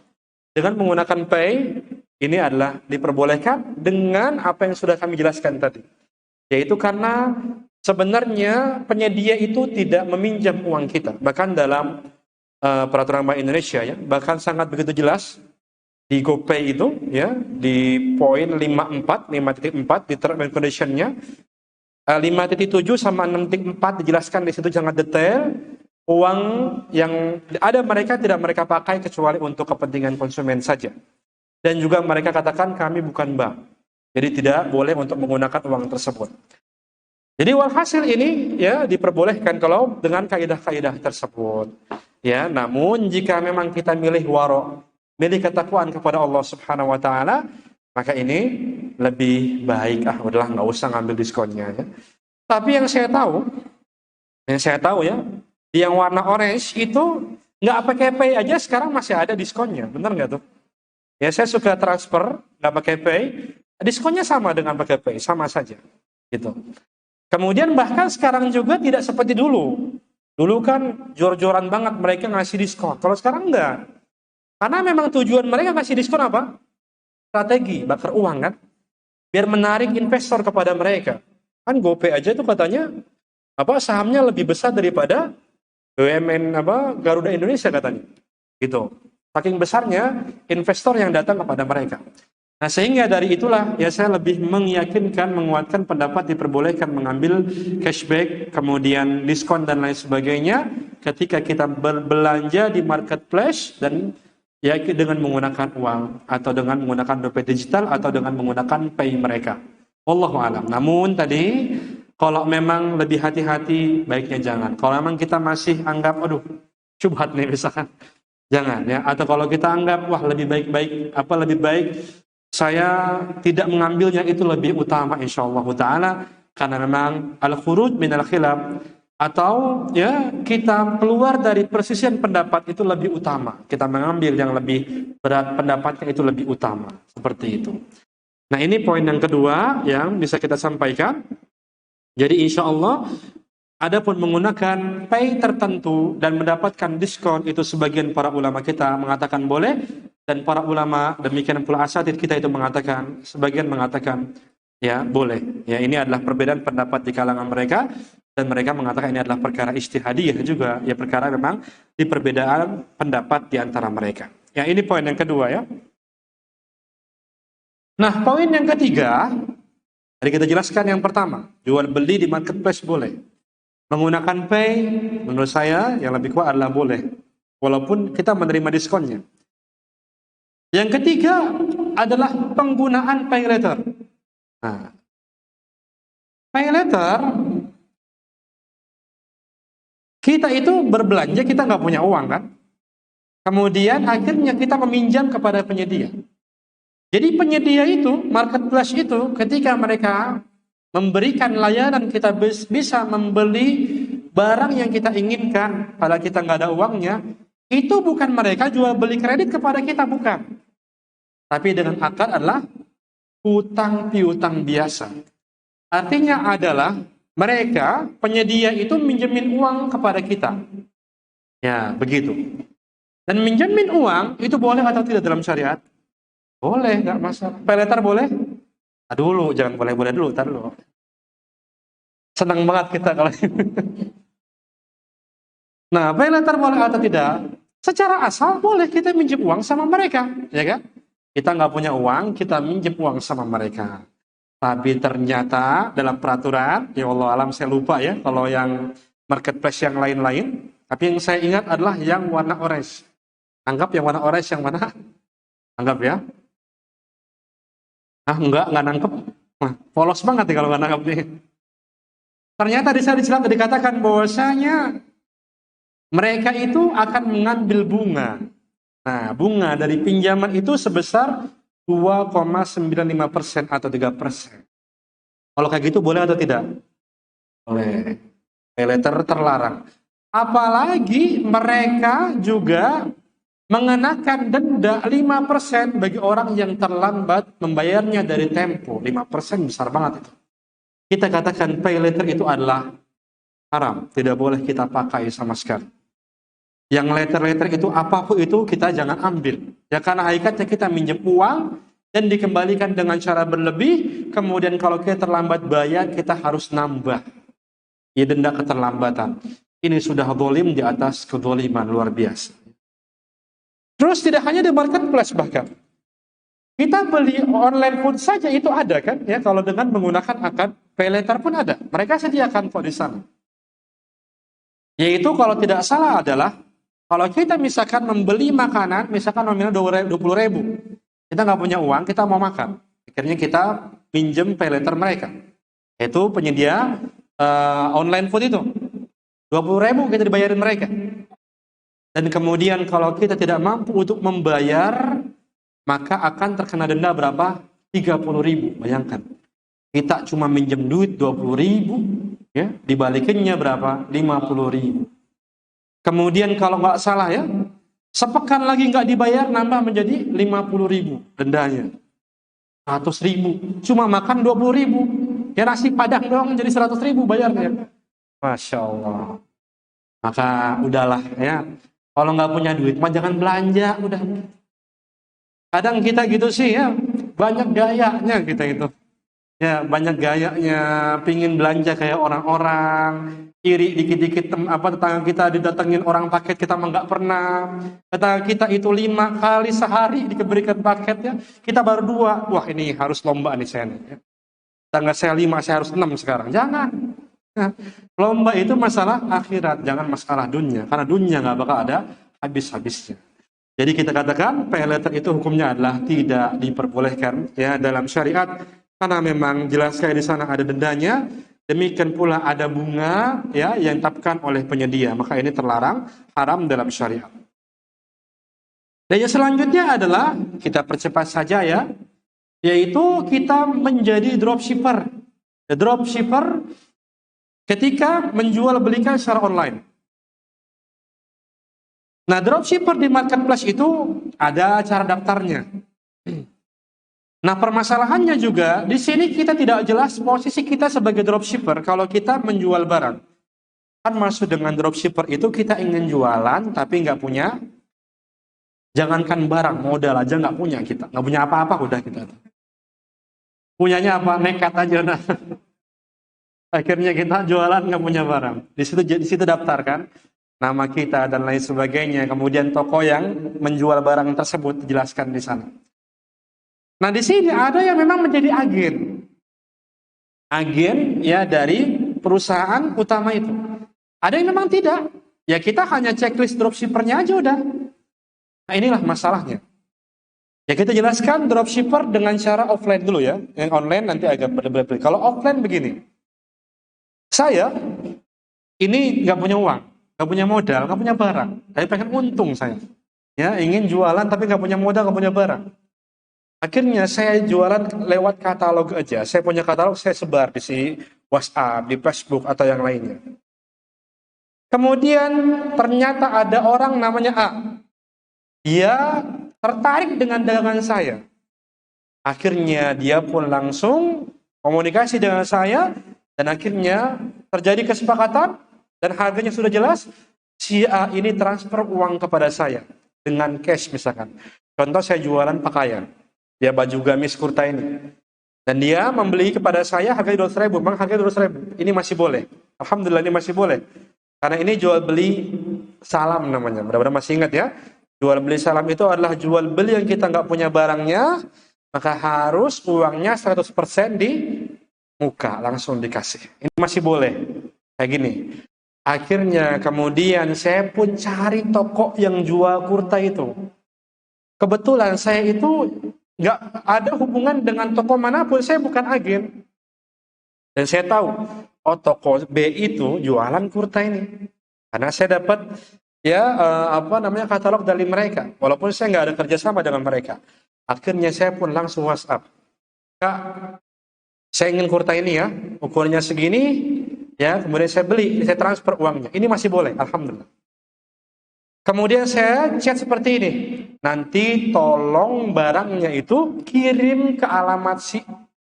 dengan menggunakan pay ini adalah diperbolehkan dengan apa yang sudah kami jelaskan tadi. Yaitu karena sebenarnya penyedia itu tidak meminjam uang kita. Bahkan dalam peraturan Bank Indonesia ya, bahkan sangat begitu jelas di GoPay itu ya, di poin 5.4 di term and condition-nya 5.7 sama 6.4 dijelaskan di situ sangat detail. Uang yang ada mereka tidak mereka pakai kecuali untuk kepentingan konsumen saja. Dan juga mereka katakan kami bukan bank, jadi tidak boleh untuk menggunakan uang tersebut. Jadi walhasil ini ya diperbolehkan kalau dengan kaidah-kaidah tersebut. Ya, namun jika memang kita milih waro, milih ketakwaan kepada Allah Subhanahu Wa Taala, maka ini lebih baik udahlah nggak usah ngambil diskonnya ya. Tapi yang saya tahu ya, yang warna orange itu nggak pakai pay aja sekarang masih ada diskonnya, benar nggak tuh? Ya saya suka transfer nggak pakai pay, diskonnya sama dengan pakai pay, sama saja gitu. Kemudian bahkan sekarang juga tidak seperti dulu. Dulu kan jor-joran banget mereka ngasih diskon. Kalau sekarang enggak. Karena memang tujuan mereka ngasih diskon apa? Strategi, bakar uang kan? Biar menarik investor kepada mereka. Kan GoPay aja itu katanya sahamnya lebih besar daripada BUMN Garuda Indonesia katanya. Gitu. Saking besarnya investor yang datang kepada mereka. Nah, sehingga dari itulah ya saya lebih menguatkan pendapat diperbolehkan mengambil cashback, kemudian diskon dan lain sebagainya ketika kita berbelanja di marketplace dan ya dengan menggunakan uang atau dengan menggunakan dompet digital atau dengan menggunakan pay mereka. Wallahu a'lam. Namun tadi kalau memang lebih hati-hati baiknya jangan. Kalau memang kita masih anggap syubhat nih misalkan, jangan ya. Atau kalau kita anggap lebih baik saya tidak mengambilnya, itu lebih utama insyaallah taala, karena memang al-khuruj minal khilaf atau ya kita keluar dari persisian pendapat itu lebih utama. Kita mengambil yang lebih berat pendapatnya itu lebih utama, seperti itu. Nah, ini poin yang kedua yang bisa kita sampaikan. Jadi insyaallah Adapun menggunakan pay tertentu dan mendapatkan diskon, itu sebagian para ulama kita mengatakan boleh, dan para ulama demikian pula asatidz kita itu mengatakan, sebagian mengatakan ya boleh. Ya, ini adalah perbedaan pendapat di kalangan mereka, dan mereka mengatakan ini adalah perkara ijtihadiyah juga, ya perkara memang di perbedaan pendapat di antara mereka. Ya, ini poin yang kedua ya. Nah, poin yang ketiga, tadi kita jelaskan yang pertama, jual beli di marketplace boleh. Menggunakan pay, menurut saya yang lebih kuat adalah boleh, walaupun kita menerima diskonnya. Yang ketiga adalah penggunaan pay letter. Nah, pay letter, kita itu berbelanja, kita nggak punya uang kan? Kemudian akhirnya kita meminjam kepada penyedia. Jadi penyedia itu, marketplace itu, ketika mereka memberikan layanan kita bisa membeli barang yang kita inginkan, padahal kita nggak ada uangnya, itu bukan mereka jual beli kredit kepada kita, bukan. Tapi dengan akad adalah hutang piutang biasa. Artinya adalah mereka, penyedia itu minjemin uang kepada kita. Ya, begitu. Dan minjemin uang, itu boleh atau tidak dalam syariat? Boleh, nggak masalah. Pay letter boleh? Dulu, jangan boleh-boleh dulu, tar dulu. Senang banget kita kalau Nah, pay letter boleh atau tidak? Secara asal boleh kita minjem uang sama mereka, ya kan? Kita nggak punya uang, kita minjem uang sama mereka. Tapi ternyata dalam peraturan, ya Allah alam saya lupa ya, kalau yang marketplace yang lain-lain. Tapi yang saya ingat adalah yang warna orange. Anggap yang warna orange yang mana? Anggap ya. Enggak nangkep. Polos banget nih kalau nggak nangkep nih. Ternyata di sana dikatakan bahwasanya mereka itu akan mengambil bunga. Nah, bunga dari pinjaman itu sebesar 2,95% atau 3%. Kalau kayak gitu boleh atau tidak? Boleh. Pay letter terlarang. Apalagi mereka juga mengenakan denda 5% bagi orang yang terlambat membayarnya dari tempo. 5% besar banget itu. Kita katakan pay letter itu adalah haram. Tidak boleh kita pakai sama sekali. Yang letter-letter itu, apapun itu kita jangan ambil. Ya karena hakikatnya kita minjem uang dan dikembalikan dengan cara berlebih. Kemudian kalau kita terlambat bayar, kita harus nambah. Ya denda keterlambatan. Ini sudah zalim di atas kezaliman luar biasa. Terus tidak hanya di marketplace bahkan. Kita beli online food saja itu ada kan? Ya kalau dengan menggunakan akad pay letter pun ada. Mereka sediakan kok di sana. Yaitu kalau tidak salah adalah kalau kita misalkan membeli makanan, misalkan nominal 20.000, kita nggak punya uang, kita mau makan. Akhirnya kita pinjem pay letter mereka. Itu penyedia online food itu. 20.000 kita dibayarin mereka. Dan kemudian kalau kita tidak mampu untuk membayar, maka akan terkena denda berapa? 30.000. Bayangkan. Kita cuma minjem duit 20.000, ya, dibalikinnya berapa? 50.000. Kemudian kalau nggak salah ya, sepekan lagi nggak dibayar, nambah menjadi 50.000 dendanya. 100.000. Cuma makan 20.000. Ya nasi padang doang jadi 100.000 bayarnya. Masya Allah. Maka udahlah ya. Kalau nggak punya duit, mah jangan belanja, udah. Kadang kita gitu sih ya, banyak gayanya kita itu. Ya, banyak gayanya, pingin belanja kayak orang-orang, iri dikit-dikit tetangga kita didatengin orang paket, kita mah nggak pernah. Tetangga kita itu 5 kali sehari diberikan paketnya, kita baru 2. Wah ini harus lomba nih saya nih. Tetangga saya 5, saya harus 6 sekarang. Jangan. Nah, lomba itu masalah akhirat, jangan masalah dunia. Karena dunia nggak bakal ada habis-habisnya. Jadi kita katakan pay letter itu hukumnya adalah tidak diperbolehkan ya dalam syariat, karena memang jelas sekali di sana ada dendanya. Demikian pula ada bunga ya yang ditetapkan oleh penyedia. Maka ini terlarang, haram dalam syariat. Dan yang selanjutnya adalah kita percepat saja ya, yaitu kita menjadi dropshipper. Dropshipper ketika menjual belikan secara online. Nah, dropshipper di marketplace itu ada cara daftarnya. Nah, permasalahannya juga di sini kita tidak jelas posisi kita sebagai dropshipper kalau kita menjual barang. Kan maksud dengan dropshipper itu kita ingin jualan tapi nggak punya, jangankan barang, modal aja nggak punya kita, nggak punya apa-apa udah kita. Punyanya apa? Nekat aja nah. Akhirnya kita jualan nggak punya barang. Di situ daftarkan nama kita dan lain sebagainya. Kemudian toko yang menjual barang tersebut dijelaskan di sana. Nah di sini ada yang memang menjadi agen ya dari perusahaan utama itu. Ada yang memang tidak. Ya kita hanya checklist dropshippernya aja udah. Nah inilah masalahnya. Ya kita jelaskan dropshipper dengan cara offline dulu ya. Yang online nanti agak berbeda. Kalau offline begini. Saya ini nggak punya uang, nggak punya modal, nggak punya barang. Tapi pengen untung saya. Ya ingin jualan tapi nggak punya modal, nggak punya barang. Akhirnya saya jualan lewat katalog aja. Saya punya katalog, saya sebar di WhatsApp, di Facebook atau yang lainnya. Kemudian ternyata ada orang namanya A. Dia tertarik dengan dagangan saya. Akhirnya dia pun langsung komunikasi dengan saya dan akhirnya terjadi kesepakatan dan harganya sudah jelas. Si A ini transfer uang kepada saya dengan cash misalkan. Contoh saya jualan pakaian. Dia baju gamis kurta ini. Dan dia membeli kepada saya harganya 200.000. Memang harganya 200.000. Ini masih boleh. Alhamdulillah ini masih boleh. Karena ini jual beli salam namanya. Mudah-mudahan masih ingat ya. Jual beli salam itu adalah jual beli yang kita nggak punya barangnya. Maka harus uangnya 100% di muka. Langsung dikasih. Ini masih boleh. Kayak gini. Akhirnya kemudian saya pun cari toko yang jual kurta itu. Kebetulan saya itu nggak ada hubungan dengan toko manapun. Saya bukan agen. Dan saya tahu, oh toko B itu jualan kurta ini. Karena saya dapat katalog dari mereka. Walaupun saya nggak ada kerjasama dengan mereka. Akhirnya saya pun langsung WhatsApp. Kak, saya ingin kurta ini ya. Ukurannya segini. Ya, kemudian saya beli, saya transfer uangnya. Ini masih boleh, alhamdulillah. Kemudian saya chat seperti ini. Nanti tolong barangnya itu kirim ke alamat si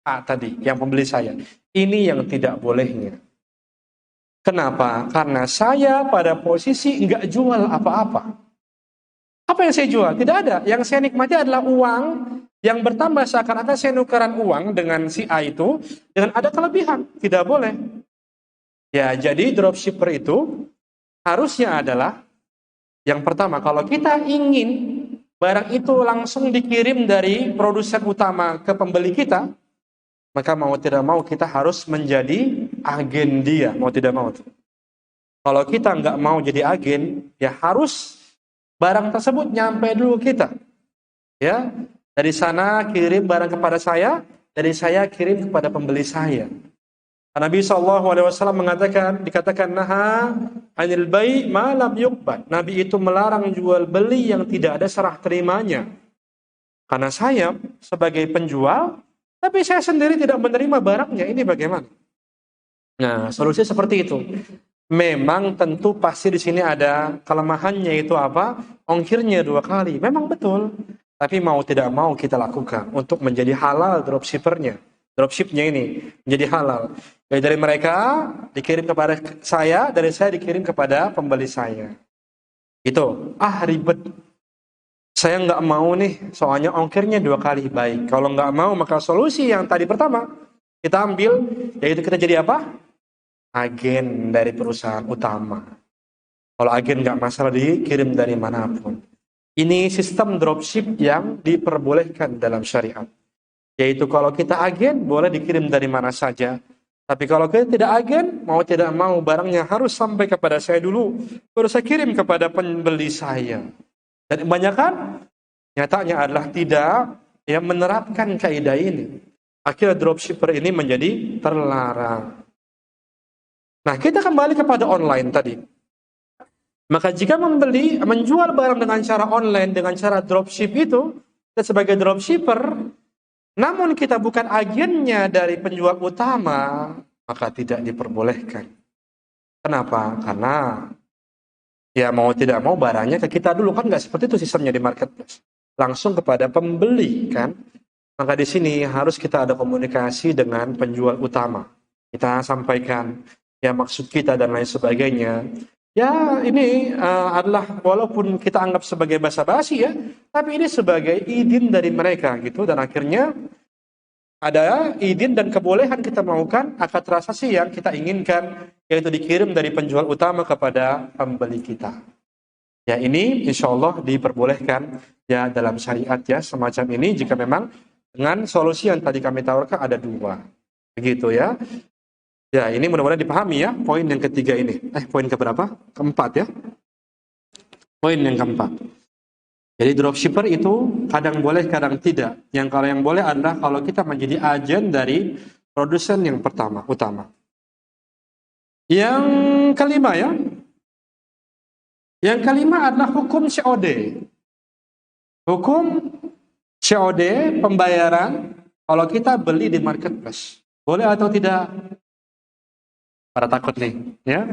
A tadi, yang pembeli saya. Ini yang tidak bolehnya. Kenapa? Karena saya pada posisi nggak jual apa-apa. Apa yang saya jual? Tidak ada. Yang saya nikmati adalah uang yang bertambah seakan-akan saya nukaran uang dengan si A itu dengan ada kelebihan. Tidak boleh. Ya, jadi dropshipper itu harusnya adalah yang pertama, kalau kita ingin barang itu langsung dikirim dari produsen utama ke pembeli kita, maka mau tidak mau kita harus menjadi agen dia, mau tidak mau. Kalau kita nggak mau jadi agen, ya harus barang tersebut nyampe dulu kita. Ya, dari sana kirim barang kepada saya, dari saya kirim kepada pembeli saya. Nabi SAW dikatakan naha anil bai' ma lam yuqbal. Nabi itu melarang jual beli yang tidak ada serah terimanya. Karena saya sebagai penjual, tapi saya sendiri tidak menerima barangnya. Ini bagaimana? Nah, solusi seperti itu. Memang tentu pasti di sini ada kelemahannya, itu apa? Ongkirnya 2 kali. Memang betul. Tapi mau tidak mau kita lakukan untuk menjadi halal dropshipnya ini menjadi halal. Dari mereka dikirim kepada saya, dari saya dikirim kepada pembeli saya. Itu ribet. Saya nggak mau nih, soalnya ongkirnya 2 kali. Baik, kalau nggak mau maka solusi yang tadi pertama kita ambil, yaitu kita jadi apa? Agen dari perusahaan utama. Kalau agen nggak masalah, dikirim dari manapun. Ini sistem dropship yang diperbolehkan dalam syariat. Yaitu kalau kita agen, boleh dikirim dari mana saja. Tapi kalau kita tidak agen, mau tidak mau barangnya harus sampai kepada saya dulu, baru saya kirim kepada pembeli saya. Dan kebanyakan nyatanya adalah tidak menerapkan kaidah ini. Akhirnya dropshipper ini menjadi terlarang. Nah, kita kembali kepada online tadi. Maka jika menjual barang dengan cara online, dengan cara dropship itu, kita sebagai dropshipper, namun kita bukan agennya dari penjual utama, maka tidak diperbolehkan. Kenapa? Karena ya mau tidak mau barangnya ke kita dulu, kan nggak seperti itu sistemnya di marketplace. Langsung kepada pembeli kan. Maka di sini harus kita ada komunikasi dengan penjual utama. Kita sampaikan, ya maksud kita dan lain sebagainya. Ya ini adalah walaupun kita anggap sebagai basa-basi ya, tapi ini sebagai izin dari mereka gitu, dan akhirnya ada izin dan kebolehan kita melakukan akad transaksi yang kita inginkan, yaitu dikirim dari penjual utama kepada pembeli kita. Ya ini insya Allah diperbolehkan ya dalam syariat ya semacam ini, jika memang dengan solusi yang tadi kami tawarkan ada dua, begitu ya. Ya, ini mudah-mudahan dipahami ya, poin yang ketiga ini. Poin keberapa? Keempat ya. Poin yang keempat. Jadi dropshipper itu kadang boleh, kadang tidak. Yang kalau yang boleh adalah kalau kita menjadi agen dari produsen yang utama. Yang kelima ya. Yang kelima adalah hukum COD. Hukum COD, pembayaran kalau kita beli di marketplace. Boleh atau tidak? Pada takut nih, ya.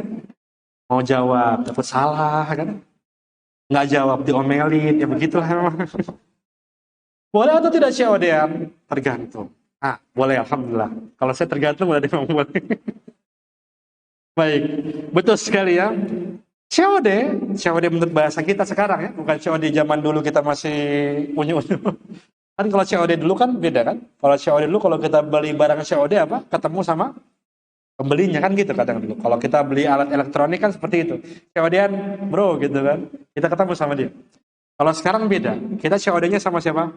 Mau jawab, takut salah, kan? Nggak jawab, diomelin, ya begitulah memang. Boleh atau tidak COD-an? Tergantung. Boleh, alhamdulillah. Kalau saya tergantung, udah memang boleh. Baik, betul sekali ya. COD menurut bahasa kita sekarang ya, bukan COD zaman dulu kita masih unyu-unyu. Kan kalau COD dulu kan beda kan? Kalau COD dulu kalau kita beli barang COD apa? Ketemu sama pembelinya kan gitu kadang dulu. Kalau kita beli alat elektronik kan seperti itu. COD-an bro gitu kan. Kita ketemu sama dia. Kalau sekarang beda. Kita COD-nya sama siapa?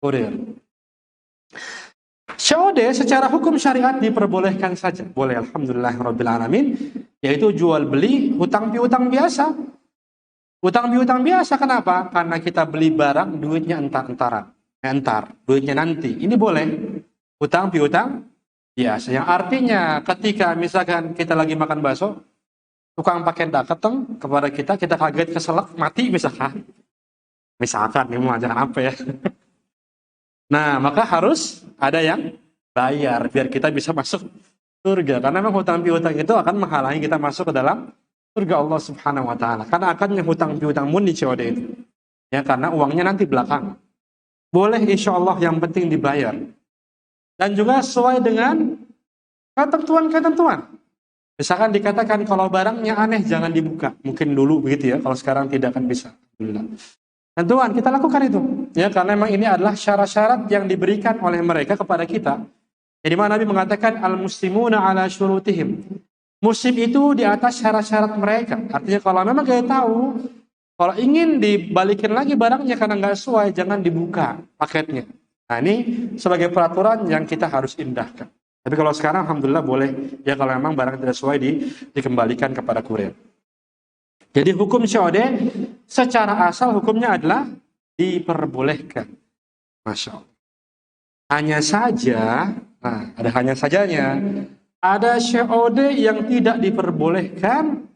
Kurir. COD secara hukum syariat diperbolehkan saja. Boleh, alhamdulillah rabbil alamin. Yaitu jual beli hutang piutang biasa. Hutang piutang biasa kenapa? Karena kita beli barang duitnya entar. Duitnya nanti. Ini boleh. Hutang piutang biasa, yang artinya ketika misalkan kita lagi makan bakso, tukang pakai datang kepada kita kaget keselak mati misalkan ini mau ajaran apa ya. Nah maka harus ada yang bayar biar kita bisa masuk surga, karena memang hutang piutang itu akan menghalangi kita masuk ke dalam surga Allah Subhanahu Wa Taala, karena akan hutang piutang murni COD itu ya, karena uangnya nanti belakang. Boleh insya Allah, yang penting dibayar. Dan juga sesuai dengan ketentuan. Misalkan dikatakan kalau barangnya aneh jangan dibuka. Mungkin dulu begitu ya, kalau sekarang tidak akan bisa. Tentuan kita lakukan itu. Ya, karena memang ini adalah syarat-syarat yang diberikan oleh mereka kepada kita. Jadi mana Nabi mengatakan al-muslimuna ala syurutihim. Muslim itu di atas syarat-syarat mereka. Artinya kalau memang kita tahu, kalau ingin dibalikin lagi barangnya karena nggak sesuai, jangan dibuka paketnya. Nah ini sebagai peraturan yang kita harus indahkan. Tapi kalau sekarang alhamdulillah boleh ya, kalau memang barang tidak sesuai dikembalikan kepada kurir. Jadi hukum COD secara asal hukumnya adalah diperbolehkan. Masya Allah. Hanya saja, ada hanya sajanya, ada COD yang tidak diperbolehkan,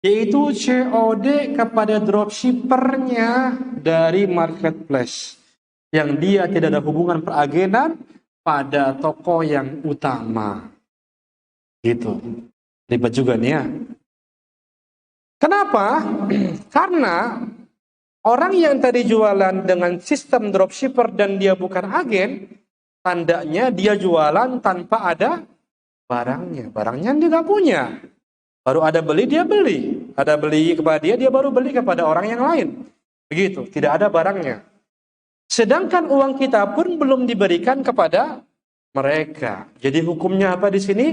yaitu COD kepada dropshippernya dari marketplace, yang dia tidak ada hubungan peragenan pada toko yang utama. Gitu. Ribet juga nih ya. Kenapa? Karena orang yang tadi jualan dengan sistem dropshipper dan dia bukan agen, tandanya dia jualan tanpa ada barangnya. Barangnya dia nggak punya. Baru ada beli, dia beli. Ada beli kepada dia baru beli kepada orang yang lain. Begitu, tidak ada barangnya. Sedangkan uang kita pun belum diberikan kepada mereka. Jadi hukumnya apa di sini?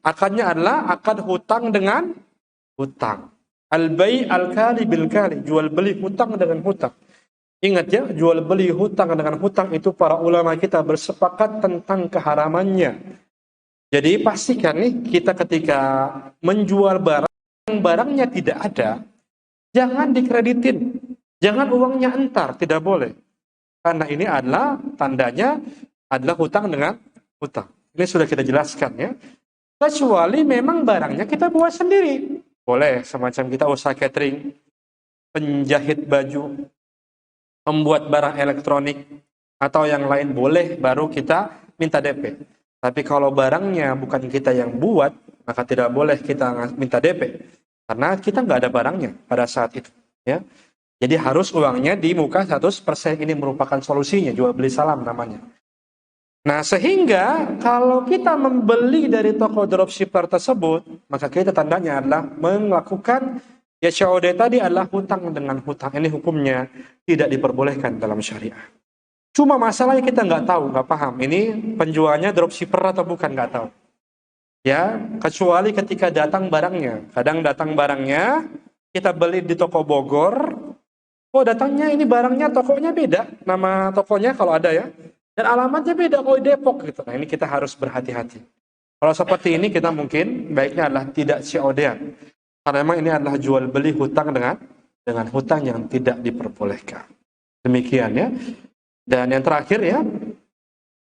Akadnya adalah akad hutang dengan hutang. Al-bai' al-kali bil-kali. Jual beli hutang dengan hutang. Ingat ya, jual beli hutang dengan hutang itu para ulama kita bersepakat tentang keharamannya. Jadi pastikan nih, kita ketika menjual barang, barangnya tidak ada, jangan dikreditin. Jangan uangnya entar, tidak boleh. Karena ini adalah tandanya adalah hutang dengan hutang. Ini sudah kita jelaskan ya. Kecuali memang barangnya kita buat sendiri. Boleh, semacam kita usaha catering, penjahit baju, membuat barang elektronik, atau yang lain boleh, baru kita minta DP. Tapi kalau barangnya bukan kita yang buat, maka tidak boleh kita minta DP. Karena kita nggak ada barangnya pada saat itu. Ya. Jadi harus uangnya di muka 100%, ini merupakan solusinya, jual beli salam namanya. Nah, sehingga kalau kita membeli dari toko dropshipper tersebut, maka kita tandanya adalah melakukan ya COD tadi adalah hutang dengan hutang. Ini hukumnya tidak diperbolehkan dalam syariah. Cuma masalahnya kita nggak tahu, nggak paham. Ini penjualnya dropshipper atau bukan, nggak tahu. Ya, kecuali ketika datang barangnya. Kadang datang barangnya, kita beli di toko Bogor. Oh, datangnya ini barangnya tokonya beda. Nama tokonya kalau ada ya. Dan alamatnya beda, oh Depok gitu. Nah, ini kita harus berhati-hati. Kalau seperti ini kita mungkin baiknya adalah tidak COD-an. Karena memang ini adalah jual beli hutang dengan hutang yang tidak diperbolehkan. Demikian ya. Dan yang terakhir ya,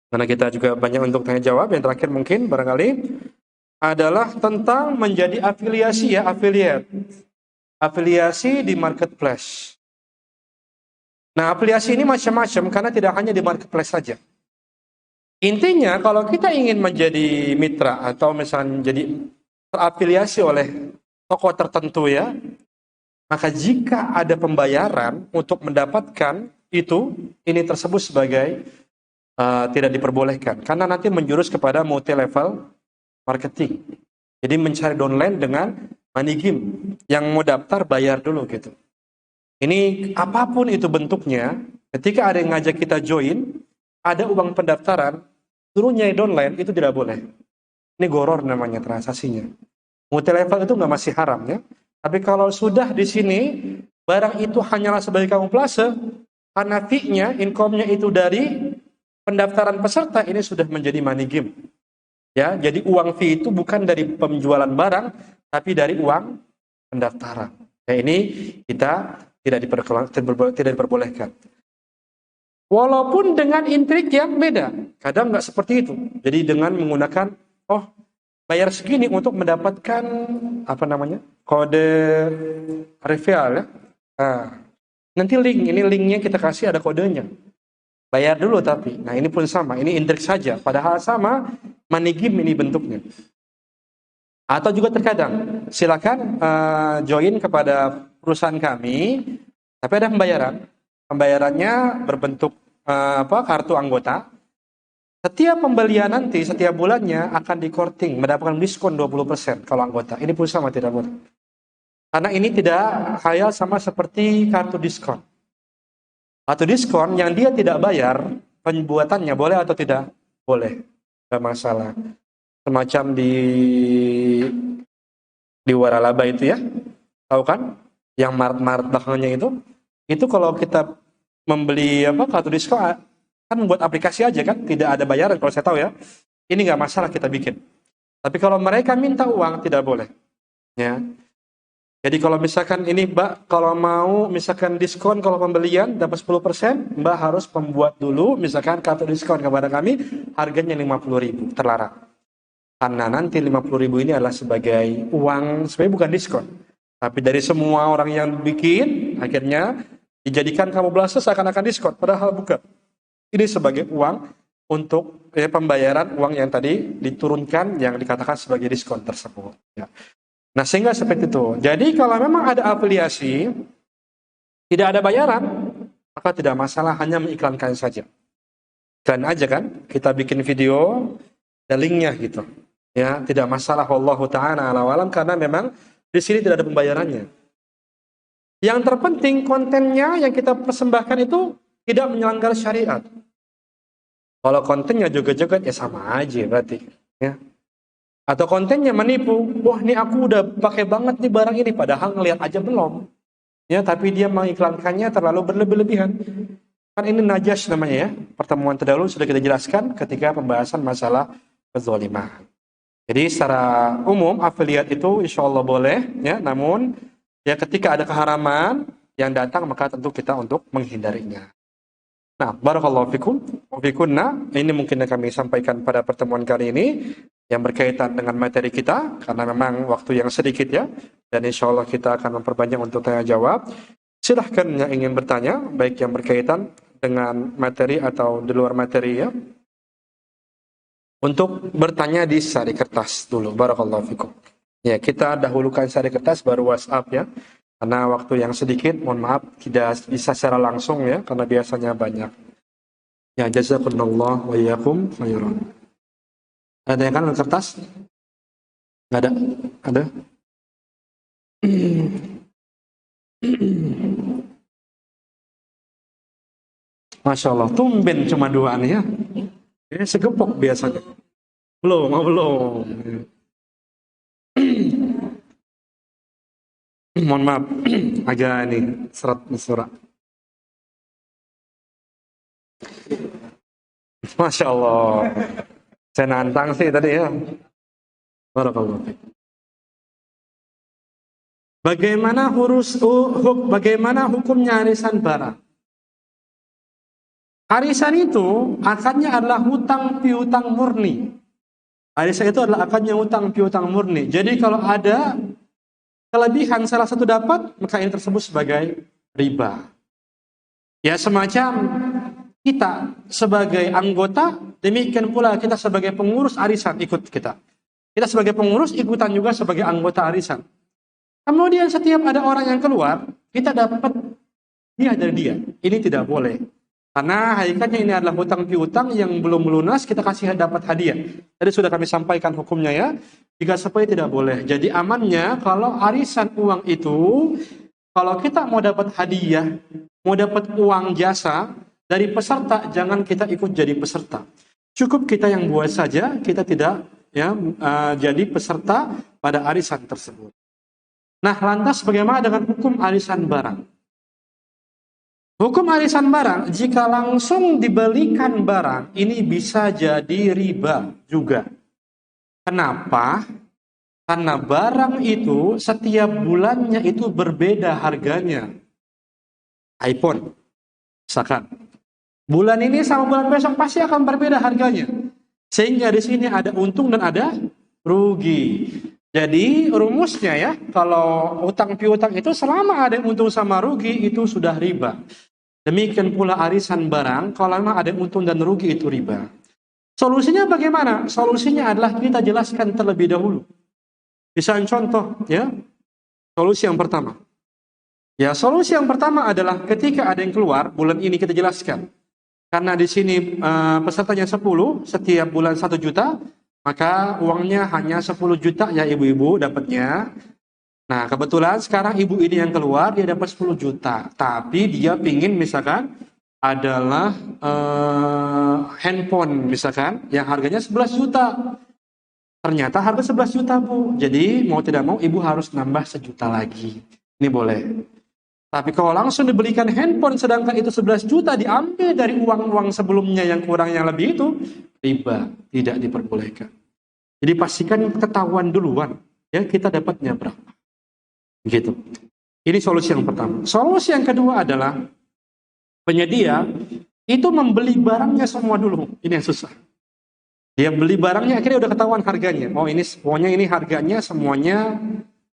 karena kita juga banyak untuk tanya jawab, yang terakhir mungkin barangkali adalah tentang menjadi afiliasi ya, affiliate. Afiliasi di marketplace. Nah, afiliasi ini macam-macam karena tidak hanya di marketplace saja. Intinya kalau kita ingin menjadi mitra atau misalnya menjadi terafiliasi oleh toko tertentu ya, maka jika ada pembayaran untuk mendapatkan itu, ini tersebut sebagai tidak diperbolehkan karena nanti menjurus kepada multi level marketing. Jadi mencari downline dengan money game. Yang mau daftar bayar dulu gitu. Ini apapun itu bentuknya, ketika ada yang ngajak kita join, ada uang pendaftaran, suruh nyari downline, itu tidak boleh. Ini goror namanya transaksinya. Multi level itu nggak masih haram ya. Tapi kalau sudah di sini, barang itu hanyalah sebagai kamuflase, karena fee-nya, income-nya itu dari pendaftaran peserta, ini sudah menjadi money game. Ya, jadi uang fee itu bukan dari penjualan barang, tapi dari uang pendaftaran. Ya, ini kita tidak diperbolehkan. Walaupun dengan intrik yang beda. Kadang nggak seperti itu. Jadi dengan menggunakan, bayar segini untuk mendapatkan, kode referral ya. Nah, nanti ini linknya kita kasih ada kodenya. Bayar dulu tapi. Nah, ini pun sama. Ini intrik saja. Padahal sama, money game ini bentuknya. Atau juga terkadang, silakan join kepada perusahaan kami, tapi ada pembayaran. Pembayarannya berbentuk kartu anggota. Setiap pembelian nanti, setiap bulannya akan di-courting, mendapatkan diskon 20% kalau anggota. Ini pun sama, tidak boleh. Karena ini tidak khayal sama seperti kartu diskon. Kartu diskon yang dia tidak bayar, pembuatannya boleh atau tidak? Boleh. Tidak masalah. Semacam di waralaba itu ya. Tahu kan? Yang maret-maret belakangnya itu kalau kita membeli kartu diskon kan buat aplikasi aja kan, tidak ada bayaran kalau saya tahu ya. Ini nggak masalah kita bikin. Tapi kalau mereka minta uang tidak boleh. Ya. Jadi kalau misalkan ini Mbak, kalau mau misalkan diskon kalau pembelian dapat 10%, Mbak harus membuat dulu misalkan kartu diskon kepada kami harganya 50.000, terlarang. Karena nanti 50.000 ini adalah sebagai uang, sebenarnya bukan diskon. Tapi dari semua orang yang bikin, akhirnya dijadikan kamuflase seakan-akan diskon. Padahal bukan. Ini sebagai uang untuk pembayaran uang yang tadi diturunkan yang dikatakan sebagai diskon tersebut. Ya. Nah, sehingga seperti itu. Jadi kalau memang ada afiliasi, tidak ada bayaran, maka tidak masalah, hanya mengiklankan saja. Iklan aja kan, kita bikin video, ada linknya gitu. Ya, tidak masalah, wallahu ta'ala ala alam, karena memang di sini tidak ada pembayarannya. Yang terpenting kontennya yang kita persembahkan itu tidak melanggar syariat. Kalau kontennya joget-joget ya sama aja berarti, ya. Atau kontennya menipu, wah ini aku udah pakai banget nih barang ini, padahal ngelihat aja belum. Ya, tapi dia mengiklankannya terlalu berlebihan. Kan ini najas namanya ya. Pertemuan terdahulu sudah kita jelaskan ketika pembahasan masalah kezaliman. Jadi secara umum afiliat itu insya Allah boleh, ya. Namun ya ketika ada keharaman yang datang maka tentu kita untuk menghindarinya. Nah, barakallahu fikum wa fikunna. Ini mungkin yang kami sampaikan pada pertemuan kali ini yang berkaitan dengan materi kita karena memang waktu yang sedikit ya. Dan insya Allah kita akan memperbanyak untuk tanya jawab. Silahkan yang ingin bertanya baik yang berkaitan dengan materi atau di luar materi ya. Untuk bertanya di sari kertas dulu. Barakallahu fikum. Ya, kita dahulukan sari kertas baru WhatsApp ya. Karena waktu yang sedikit, mohon maaf tidak bisa secara langsung ya, karena biasanya banyak. Ya, jazakumullah wa iyyakum khairan. Ada yang kan kertas? Nggak ada? Ada? Masya Allah, tumben cuma dua nih ya. Segepok biasanya. Belum. Mohon maaf, agak ini serat surat. Masya Allah. Saya nantang sih tadi ya. Barakallah. Bagaimana hukumnya arisan barang? Arisan itu akadnya adalah hutang piutang murni. Arisan itu adalah akadnya hutang piutang murni. Jadi kalau ada kelebihan salah satu dapat, maka ini tersebut sebagai riba. Ya, semacam kita sebagai anggota, demikian pula kita sebagai pengurus arisan ikut kita. Kita sebagai pengurus ikutan juga sebagai anggota arisan. Kemudian setiap ada orang yang keluar, kita dapat dia dari dia. Ini tidak boleh. Karena hakikatnya ini adalah hutang piutang yang belum lunas, kita kasih dapat hadiah. Tadi sudah kami sampaikan hukumnya ya. Jika seperti tidak boleh. Jadi amannya kalau arisan uang itu, kalau kita mau dapat hadiah, mau dapat uang jasa dari peserta, jangan kita ikut jadi peserta. Cukup kita yang buat saja, kita tidak jadi peserta pada arisan tersebut. Nah, lantas bagaimana dengan hukum arisan barang? Hukum arisan barang, jika langsung dibelikan barang, ini bisa jadi riba juga. Kenapa? Karena barang itu setiap bulannya itu berbeda harganya. iPhone, misalkan. Bulan ini sama bulan besok pasti akan berbeda harganya. Sehingga di sini ada untung dan ada rugi. Jadi rumusnya ya, kalau utang piutang itu selama ada untung sama rugi itu sudah riba. Demikian pula arisan barang, kalau memang ada untung dan rugi itu riba. Solusinya bagaimana? Solusinya adalah kita jelaskan terlebih dahulu. Misalnya contoh ya, solusi yang pertama. Ya, solusi yang pertama adalah ketika ada yang keluar, bulan ini kita jelaskan. Karena di sini pesertanya 10, setiap bulan 1 juta, maka uangnya hanya 10 juta ya ibu-ibu dapatnya. Nah, kebetulan sekarang ibu ini yang keluar, dia dapat 10 juta. Tapi dia pingin misalkan adalah handphone misalkan yang harganya 11 juta. Ternyata harga 11 juta, Bu. Jadi mau tidak mau ibu harus nambah 1 juta lagi. Ini boleh. Tapi kalau langsung dibelikan handphone sedangkan itu 11 juta diambil dari uang-uang sebelumnya yang kurang yang lebih itu, riba, tidak diperbolehkan. Jadi pastikan ketahuan duluan, ya kita dapatnya berapa. Gitu. Ini solusi yang pertama. Solusi yang kedua adalah penyedia itu membeli barangnya semua dulu. Ini yang susah. Dia beli barangnya akhirnya udah ketahuan harganya. Oh ini pokoknya ini harganya semuanya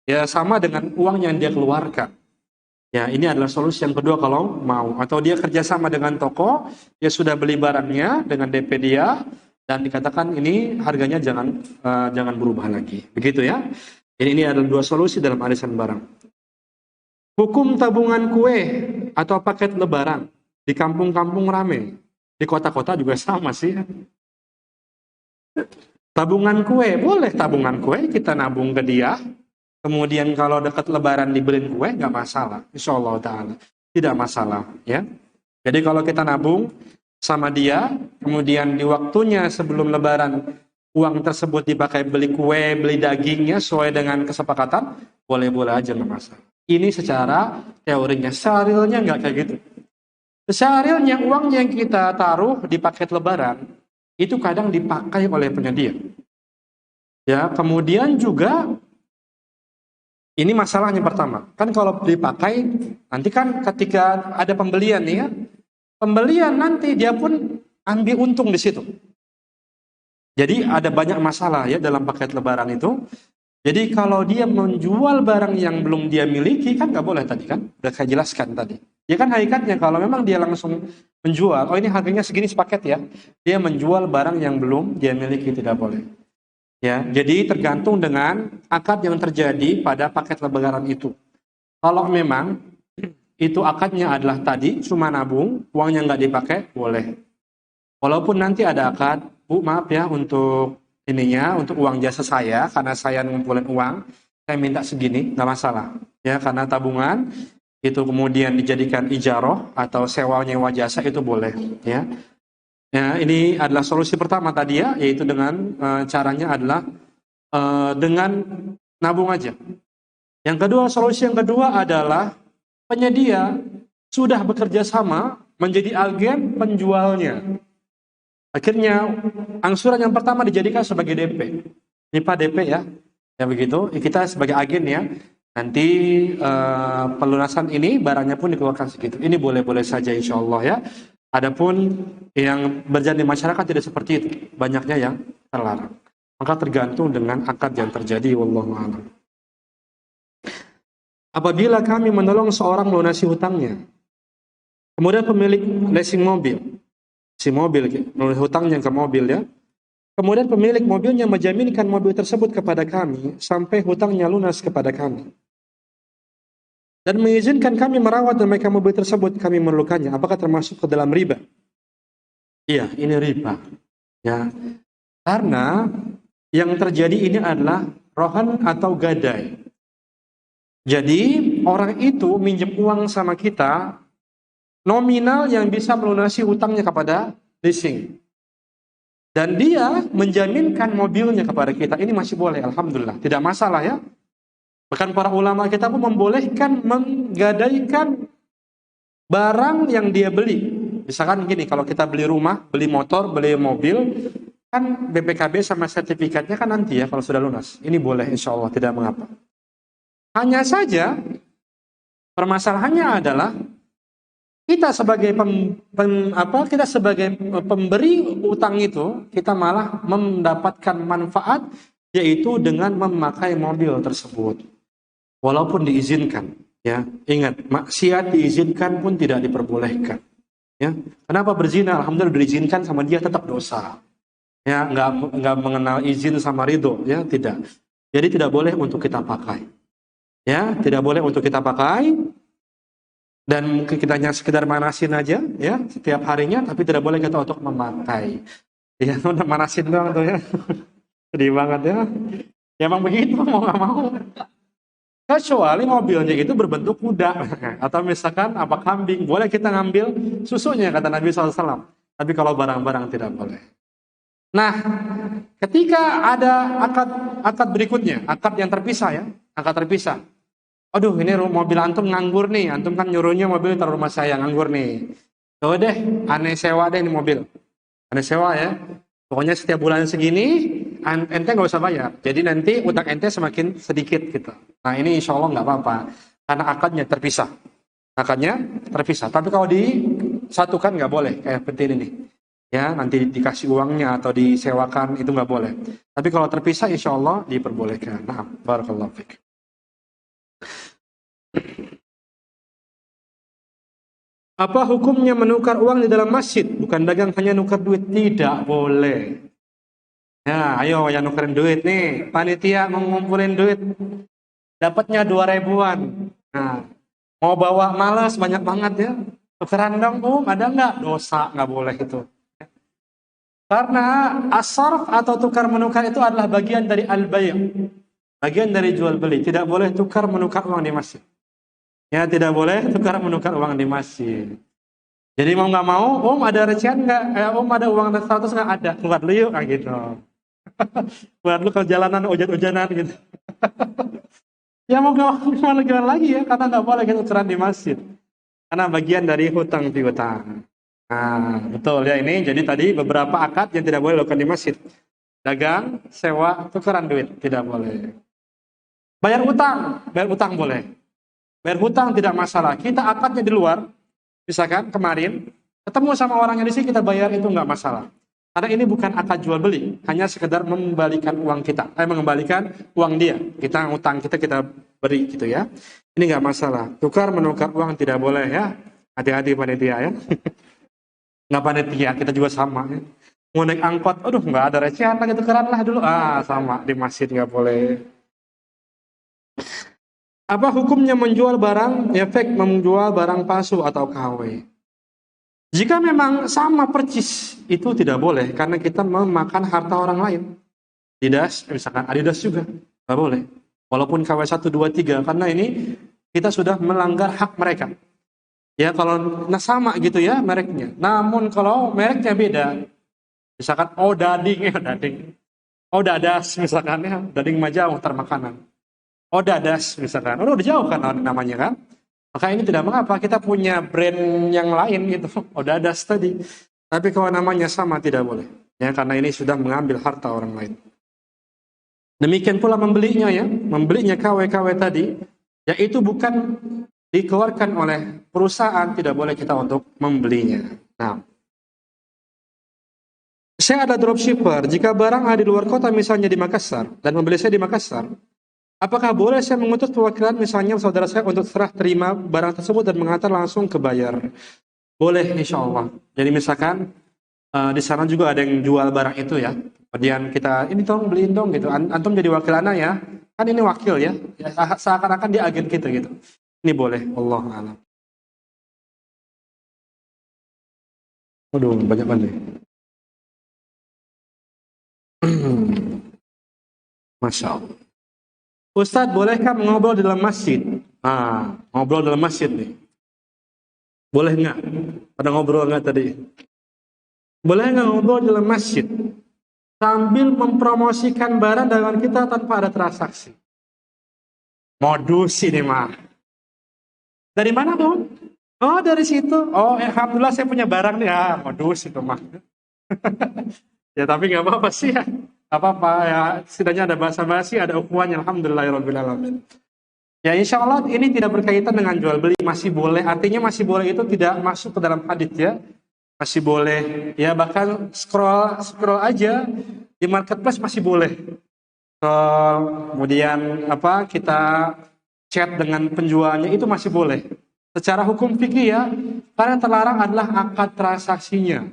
ya sama dengan uang yang dia keluarkan. Ya, ini adalah solusi yang kedua kalau mau. Atau dia kerjasama dengan toko, dia sudah beli barangnya dengan DP dia, dan dikatakan ini harganya jangan berubah lagi. Begitu ya. Ini adalah dua solusi dalam arisan barang. Hukum tabungan kue atau paket lebaran. Di kampung-kampung rame. Di kota-kota juga sama sih. Tabungan kue, boleh tabungan kue, kita nabung ke dia. Kemudian kalau dekat lebaran dibeliin kue, nggak masalah. Insya Allah Ta'ala. Tidak masalah. Ya. Jadi kalau kita nabung sama dia, kemudian di waktunya sebelum lebaran, uang tersebut dipakai beli kue, beli dagingnya, sesuai dengan kesepakatan, boleh-boleh aja nggak masalah. Ini secara teorinya. Secara realnya nggak kayak gitu. Secara realnya, uang yang kita taruh di paket lebaran, itu kadang dipakai oleh penyedia. Ya, kemudian juga ini masalahnya pertama. Kan kalau dipakai, nanti kan ketika ada pembelian nih ya, pembelian nanti dia pun ambil untung di situ. Jadi ada banyak masalah ya dalam paket lebaran itu. Jadi kalau dia menjual barang yang belum dia miliki, kan nggak boleh tadi kan. Udah saya jelaskan tadi. Ya kan hakikatnya kalau memang dia langsung menjual, oh ini harganya segini sepaket ya. Dia menjual barang yang belum dia miliki, tidak boleh. Ya, jadi tergantung dengan akad yang terjadi pada paket lebaran itu. Kalau memang itu akadnya adalah tadi cuma nabung, uangnya nggak dipakai, boleh. Walaupun nanti ada akad, Bu maaf ya untuk ininya, untuk uang jasa saya, karena saya ngumpulin uang, saya minta segini, nggak masalah. Ya, karena tabungan itu kemudian dijadikan ijaroh atau sewa nyewa jasa itu boleh. Ya, ya ini adalah solusi pertama tadi ya, yaitu dengan caranya adalah dengan nabung aja. Yang kedua, solusi yang kedua adalah penyedia sudah bekerja sama menjadi agen penjualnya. Akhirnya angsuran yang pertama dijadikan sebagai DP. Ini Pak DP ya. Ya begitu. Kita sebagai agen ya. Nanti pelunasan ini barangnya pun dikeluarkan segitu. Ini boleh-boleh saja insya Allah ya. Adapun yang berjalan di masyarakat tidak seperti itu. Banyaknya yang terlarang. Maka tergantung dengan akad yang terjadi. Wallahu a'lam. Apabila kami menolong seorang melunasi hutangnya, kemudian pemilik leasing mobil, si mobil, hutangnya ke mobil ya, kemudian pemilik mobilnya menjaminkan mobil tersebut kepada kami sampai hutangnya lunas kepada kami, dan mengizinkan kami merawat dan memakai mobil tersebut, kami memerlukannya. Apakah termasuk ke dalam riba? Iya, ini riba. Ya, karena yang terjadi ini adalah rohan atau gadai. Jadi orang itu minjem uang sama kita nominal yang bisa melunasi hutangnya kepada leasing. Dan dia menjaminkan mobilnya kepada kita. Ini masih boleh, alhamdulillah. Tidak masalah ya. Bahkan para ulama kita pun membolehkan menggadaikan barang yang dia beli. Misalkan gini, kalau kita beli rumah, beli motor, beli mobil, kan BPKB sama sertifikatnya kan nanti ya kalau sudah lunas. Ini boleh insya Allah, tidak mengapa. Hanya saja permasalahannya adalah kita sebagai kita sebagai pemberi utang itu, kita malah mendapatkan manfaat yaitu dengan memakai mobil tersebut. Walaupun diizinkan, ya. Ingat, maksiat diizinkan pun tidak diperbolehkan. Ya. Kenapa berzina? Alhamdulillah diizinkan sama dia tetap dosa. Ya, nggak mengenal izin sama ridho, ya, tidak. Jadi tidak boleh untuk kita pakai. Ya, tidak boleh untuk kita pakai dan kita hanya sekedar manasin aja ya setiap harinya, tapi tidak boleh kita untuk memakai. Ya, udah manasin doang tuh ya. Sedih banget ya. Ya emang begitu mau nggak mau. Kecuali mobilnya itu berbentuk kuda atau misalkan apa kambing, boleh kita ngambil susunya kata Nabi SAW. Tapi kalau barang-barang tidak boleh. Nah, ketika ada akad berikutnya, akad yang terpisah ya, akad terpisah. Aduh, ini mobil antum nganggur nih. Antum kan nyuruhnya mobil taruh rumah saya nganggur nih. Coba deh, aneh sewa deh ini mobil. Aneh sewa ya. Pokoknya setiap bulan segini, ente nggak usah bayar. Jadi nanti utang ente semakin sedikit gitu. Nah ini insya Allah nggak apa-apa. Karena akadnya terpisah. Akadnya terpisah. Tapi kalau disatukan nggak boleh. Kayak seperti ini nih. Ya, nanti dikasih uangnya atau disewakan itu nggak boleh. Tapi kalau terpisah insya Allah diperbolehkan. Nah, barakallahu fiik. Apa hukumnya menukar uang di dalam masjid? Bukan dagang, hanya nukar duit. Tidak boleh. Ya, ayo yang nukerin duit nih. Panitia mau ngumpulin duit. Dapatnya 2.000-an. Nah, mau bawa malas banyak banget ya. Tukeran dong, ada nggak? Dosa, nggak boleh itu. Karena as-sarf atau tukar menukar itu adalah bagian dari al-bay'. Bagian dari jual beli. Tidak boleh tukar menukar uang di masjid. Ya, tidak boleh tukar menukar uang di masjid. Jadi mau nggak mau, ada recehan nggak? Ada uang 100 nggak? Ada. Buat lu yuk, kayak gitu. Buat lu ke jalanan hujan-hujanan gitu. Ya mau gimana lagi ya? Karena nggak boleh kita tukeran di masjid. Karena bagian dari hutang piutang. Nah, betul ya ini. Jadi tadi beberapa akad yang tidak boleh dilakukan di masjid. Dagang, sewa, tukeran duit tidak boleh. Bayar utang boleh. Bayar hutang tidak masalah. Kita akadnya di luar, misalkan kemarin ketemu sama orangnya di sini kita bayar itu nggak masalah. Karena ini bukan akad jual beli, hanya sekedar mengembalikan uang kita, mengembalikan uang dia. Kita utang kita beri gitu ya. Ini nggak masalah. Tukar menukar uang tidak boleh ya. Hati-hati panitia ya. Nggak panitia, kita juga sama ya. Mau naik angkot, aduh nggak ada recehan lagi tukeran lah dulu. Sama di masjid nggak boleh. Apa hukumnya menjual barang efek, menjual barang palsu atau KW? Jika memang sama percis, itu tidak boleh karena kita memakan harta orang lain. Adidas, misalkan Adidas juga, nggak boleh. Walaupun KW 1, 2, 3, karena ini kita sudah melanggar hak mereka. Ya kalau sama gitu ya mereknya. Namun kalau mereknya beda, misalkan Dadas misalkan ya, Dading mah jauh antar makanan. Dadas misalkan, udah jauh kan namanya kan. Maka ini tidak mengapa, kita punya brand yang lain gitu, Dadas tadi. Tapi kalau namanya sama tidak boleh. Ya karena ini sudah mengambil harta orang lain. Demikian pula membelinya ya, membelinya KW-KW tadi, yaitu bukan dikeluarkan oleh perusahaan, tidak boleh kita untuk membelinya. Nah, saya ada dropshipper, jika barang ada di luar kota misalnya di Makassar, dan membeli saya di Makassar, apakah boleh saya mengutus perwakilan misalnya saudara saya untuk serah terima barang tersebut dan mengantar langsung ke bayar? Boleh insya Allah. Jadi misalkan di sana juga ada yang jual barang itu ya. Kemudian kita, ini tolong beliin dong gitu. Antum jadi wakil anak ya. Kan ini wakil ya. Seakan-akan dia agen kita gitu. Ini boleh. Allah alam. Waduh, banyak banget. Masya Allah. Ustadz, bolehkah mengobrol di dalam masjid? Ngobrol dalam masjid nih. Boleh nggak? Pada ngobrol nggak tadi? Boleh nggak ngobrol di dalam masjid sambil mempromosikan barang dagangan kita tanpa ada transaksi? Modus ini mah. Dari mana Bang? Oh dari situ. Oh alhamdulillah saya punya barang nih. Modus itu mah. Ya tapi nggak apa-apa sih ya. Apa-apa ya. Setidaknya ada bahasa basi, ada ukhuwahnya. Alhamdulillahirabbil alamin. Ya insya Allah ini tidak berkaitan dengan jual beli, masih boleh. Artinya masih boleh itu tidak masuk ke dalam hadits ya. Masih boleh. Ya bahkan scroll aja di marketplace masih boleh. Kemudian kita chat dengan penjualnya itu masih boleh. Secara hukum fikih ya, karena terlarang adalah akad transaksinya.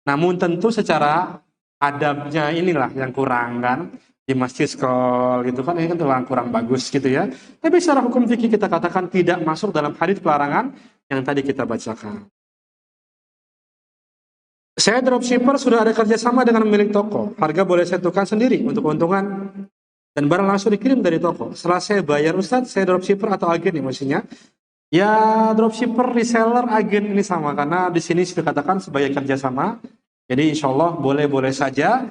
Namun tentu secara adabnya inilah yang kurang kan. Di masjid scroll gitu kan, ini kan kurang bagus gitu ya. Tapi secara hukum fikih kita katakan tidak masuk dalam hadits pelarangan yang tadi kita bacakan. Saya dropshipper sudah ada kerjasama dengan pemilik toko. Harga boleh saya tentukan sendiri untuk keuntungan dan barang langsung dikirim dari toko. Setelah saya bayar Ustadz, saya dropshipper atau agen nih maksudnya. Ya dropshipper, reseller, agen ini sama karena di sini sudah dikatakan sebagai kerjasama. Jadi insya Allah boleh-boleh saja.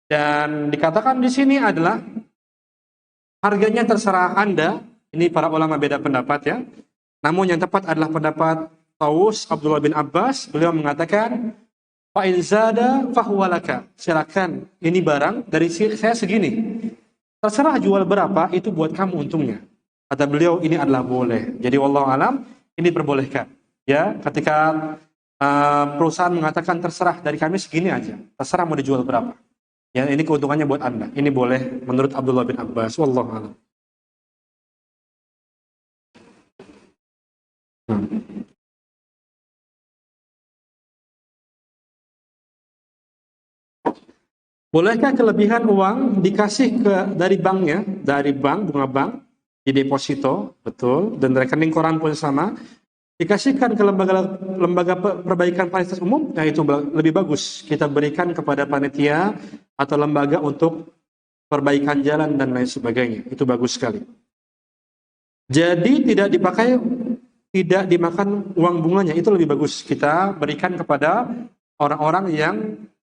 Dan dikatakan di sini adalah harganya terserah Anda. Ini para ulama beda pendapat ya. Namun yang tepat adalah pendapat Tawus Abdullah bin Abbas. Beliau mengatakan, fa'in zada fahuwalaka. Silakan, ini barang dari saya segini. Terserah jual berapa, itu buat kamu untungnya. Kata beliau, ini adalah boleh. Jadi wallahu alam, ini diperbolehkan. Ya, ketika perusahaan mengatakan terserah dari kami segini aja. Terserah mau dijual berapa. Ya, ini keuntungannya buat Anda. Ini boleh menurut Abdullah bin Abbas. Wallahu a'lam. Bolehkah kelebihan uang dikasih dari banknya, dari bank, bunga bank, di deposito, betul, dan rekening koran pun sama, dikasihkan ke lembaga perbaikan fasilitas umum, nah itu lebih bagus. Kita berikan kepada panitia atau lembaga untuk perbaikan jalan dan lain sebagainya. Itu bagus sekali. Jadi tidak dimakan uang bunganya, itu lebih bagus. Kita berikan kepada orang-orang yang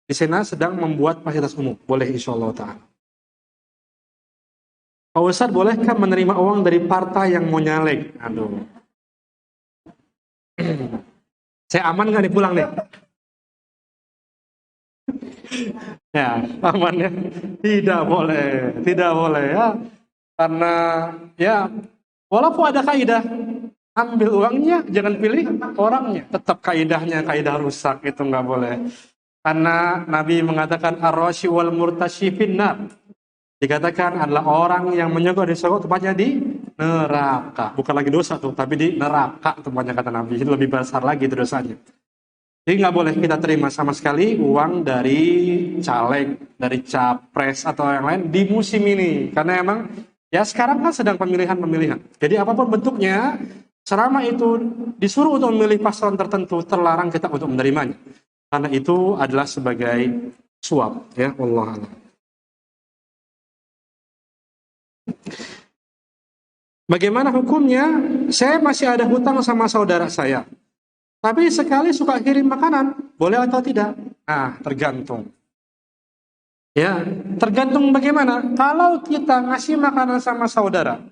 di sana sedang membuat fasilitas umum. Boleh insyaallah ta'ala. Pak Ustadz, bolehkah menerima uang dari partai yang mau nyalek? Aduh. Saya aman nggak nih pulang nih? Ya, aman ya? Tidak boleh ya. Karena ya, walaupun ada kaidah, ambil uangnya, jangan pilih orangnya. Tetap kaidahnya, kaidah rusak, itu nggak boleh. Karena Nabi mengatakan ar-rashi wal murtashi finnar. Dikatakan adalah orang yang menyogok di sogok tempatnya di neraka. Bukan lagi dosa tuh, tapi di neraka tempatnya kata Nabi. Itu lebih besar lagi itu dosanya. Jadi nggak boleh kita terima sama sekali uang dari caleg, dari capres atau yang lain di musim ini. Karena emang ya sekarang kan sedang pemilihan. Jadi apapun bentuknya, selama itu disuruh untuk memilih pasangan tertentu, terlarang kita untuk menerimanya. Karena itu adalah sebagai suap, ya Allah. Bagaimana hukumnya? Saya masih ada hutang sama saudara saya. Tapi sekali suka kirim makanan, boleh atau tidak? Nah, tergantung. Ya, tergantung bagaimana. Kalau kita ngasih makanan sama saudara,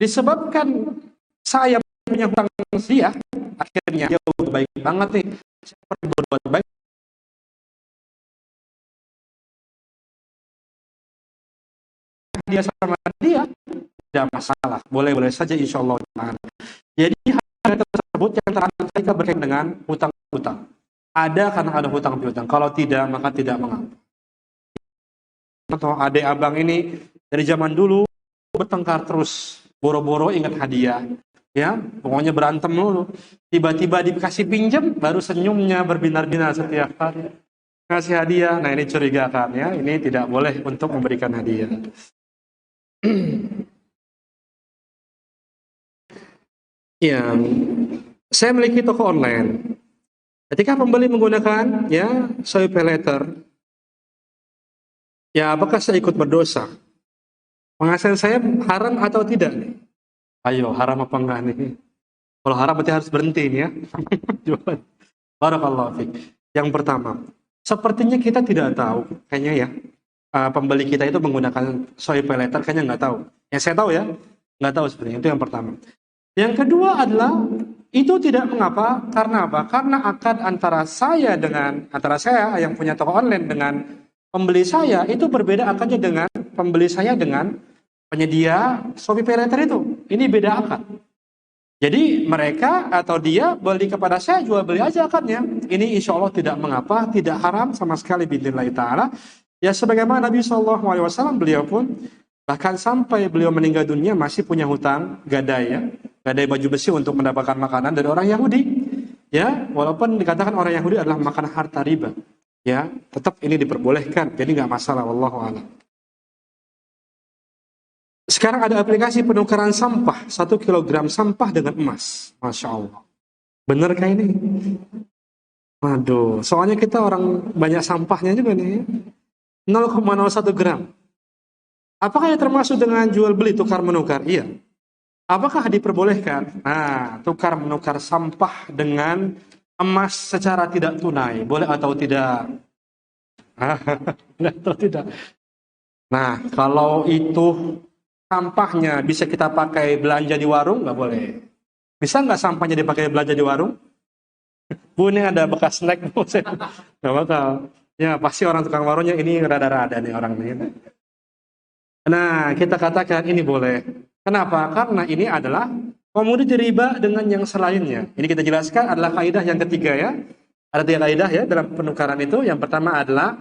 disebabkan saya punya hutang dia, akhirnya dia udah baik banget nih. Saya pernah berbuat baik. Dia sama dia, tidak masalah. Boleh-boleh saja insya Allah. Jadi hal tersebut yang terakhir berkaitan dengan hutang-hutang. Ada karena ada hutang piutang. Kalau tidak, maka tidak mengapa. Atau adik abang ini dari zaman dulu bertengkar terus, boro-boro ingat hadiah, ya pokoknya berantem dulu. Tiba-tiba dikasih pinjam, baru senyumnya berbinar-binar setiap hari. Kasih hadiah, nah ini curiga kan ya, ini tidak boleh untuk memberikan hadiah. Ya, saya memiliki toko online. Ketika pembeli menggunakan ya Shopee Pay Later, ya apakah saya ikut berdosa? Penghasilan saya haram atau tidak nih? Ayo, haram apa enggak nih? Kalau haram berarti harus berhenti nih ya. Barakallahu fiik. Yang pertama, sepertinya kita tidak tahu, kayaknya ya, pembeli kita itu menggunakan Shopee Pay Later, kayaknya nggak tahu. Yang saya tahu ya, nggak tahu sebenarnya, itu yang pertama. Yang kedua adalah, itu tidak mengapa, karena apa? Karena akad antara saya yang punya toko online dengan pembeli saya, itu berbeda akadnya dengan pembeli saya dengan penyedia Shopee Pay Later itu. Ini beda akad. Jadi mereka atau dia beli kepada saya, jual beli aja akadnya. Ini insya Allah tidak mengapa, tidak haram sama sekali biidznillah ta'ala. Ya sebagaimana Nabi SAW, beliau pun bahkan sampai beliau meninggal dunia masih punya hutang gadai ya. Gadai baju besi untuk mendapatkan makanan dari orang Yahudi. Ya, walaupun dikatakan orang Yahudi adalah makanan harta riba. Ya, tetap ini diperbolehkan. Jadi nggak masalah, wallahu a'lam. Sekarang ada aplikasi penukaran sampah, 1 kilogram sampah dengan emas. Masya Allah. Benerkah ini? Waduh, soalnya kita orang banyak sampahnya juga nih. 0,01 gram. Apakah ini termasuk dengan jual beli tukar menukar? Iya. Apakah diperbolehkan? Nah, tukar menukar sampah dengan emas secara tidak tunai. Boleh atau tidak? Boleh atau tidak? Nah, kalau itu sampahnya bisa kita pakai belanja di warung, nggak boleh. Bisa nggak sampahnya dipakai belanja di warung? Bu, ini ada bekas snack. Nggak bakal. Ya, pasti orang tukang warungnya ini rada-rada nih orang ini. Nah, kita katakan ini boleh. Kenapa? Karena ini adalah komoditi riba dengan yang selainnya. Ini kita jelaskan adalah kaidah yang ketiga ya. Ada 3 kaidah ya dalam penukaran itu. Yang pertama adalah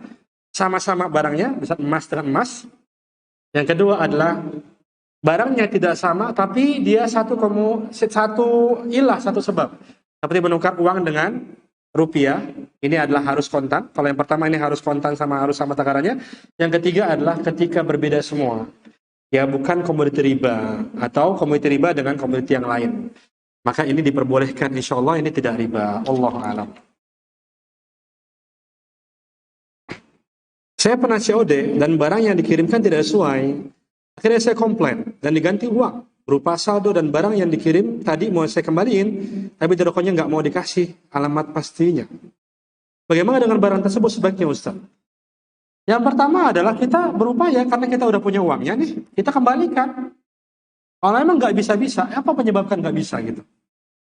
sama-sama barangnya, bisa emas dengan emas. Yang kedua adalah barangnya tidak sama, tapi dia satu sebab. Seperti menukar uang dengan rupiah, ini adalah harus kontan. Kalau yang pertama ini harus kontan harus sama takarannya. Yang ketiga adalah ketika berbeda semua. Ya bukan komoditi riba atau komoditi riba dengan komoditi yang lain. Maka ini diperbolehkan, insya Allah ini tidak riba. Allahu a'lam. Saya pernah COD dan barang yang dikirimkan tidak sesuai. Akhirnya saya komplain dan diganti uang berupa saldo dan barang yang dikirim tadi mau saya kembaliin, tapi di tokonya nggak mau dikasih alamat pastinya. Bagaimana dengan barang tersebut sebaiknya Ustaz? Yang pertama adalah kita berupaya karena kita udah punya uangnya nih, kita kembalikan. Kalau emang nggak bisa-bisa, apa penyebabkan nggak bisa gitu?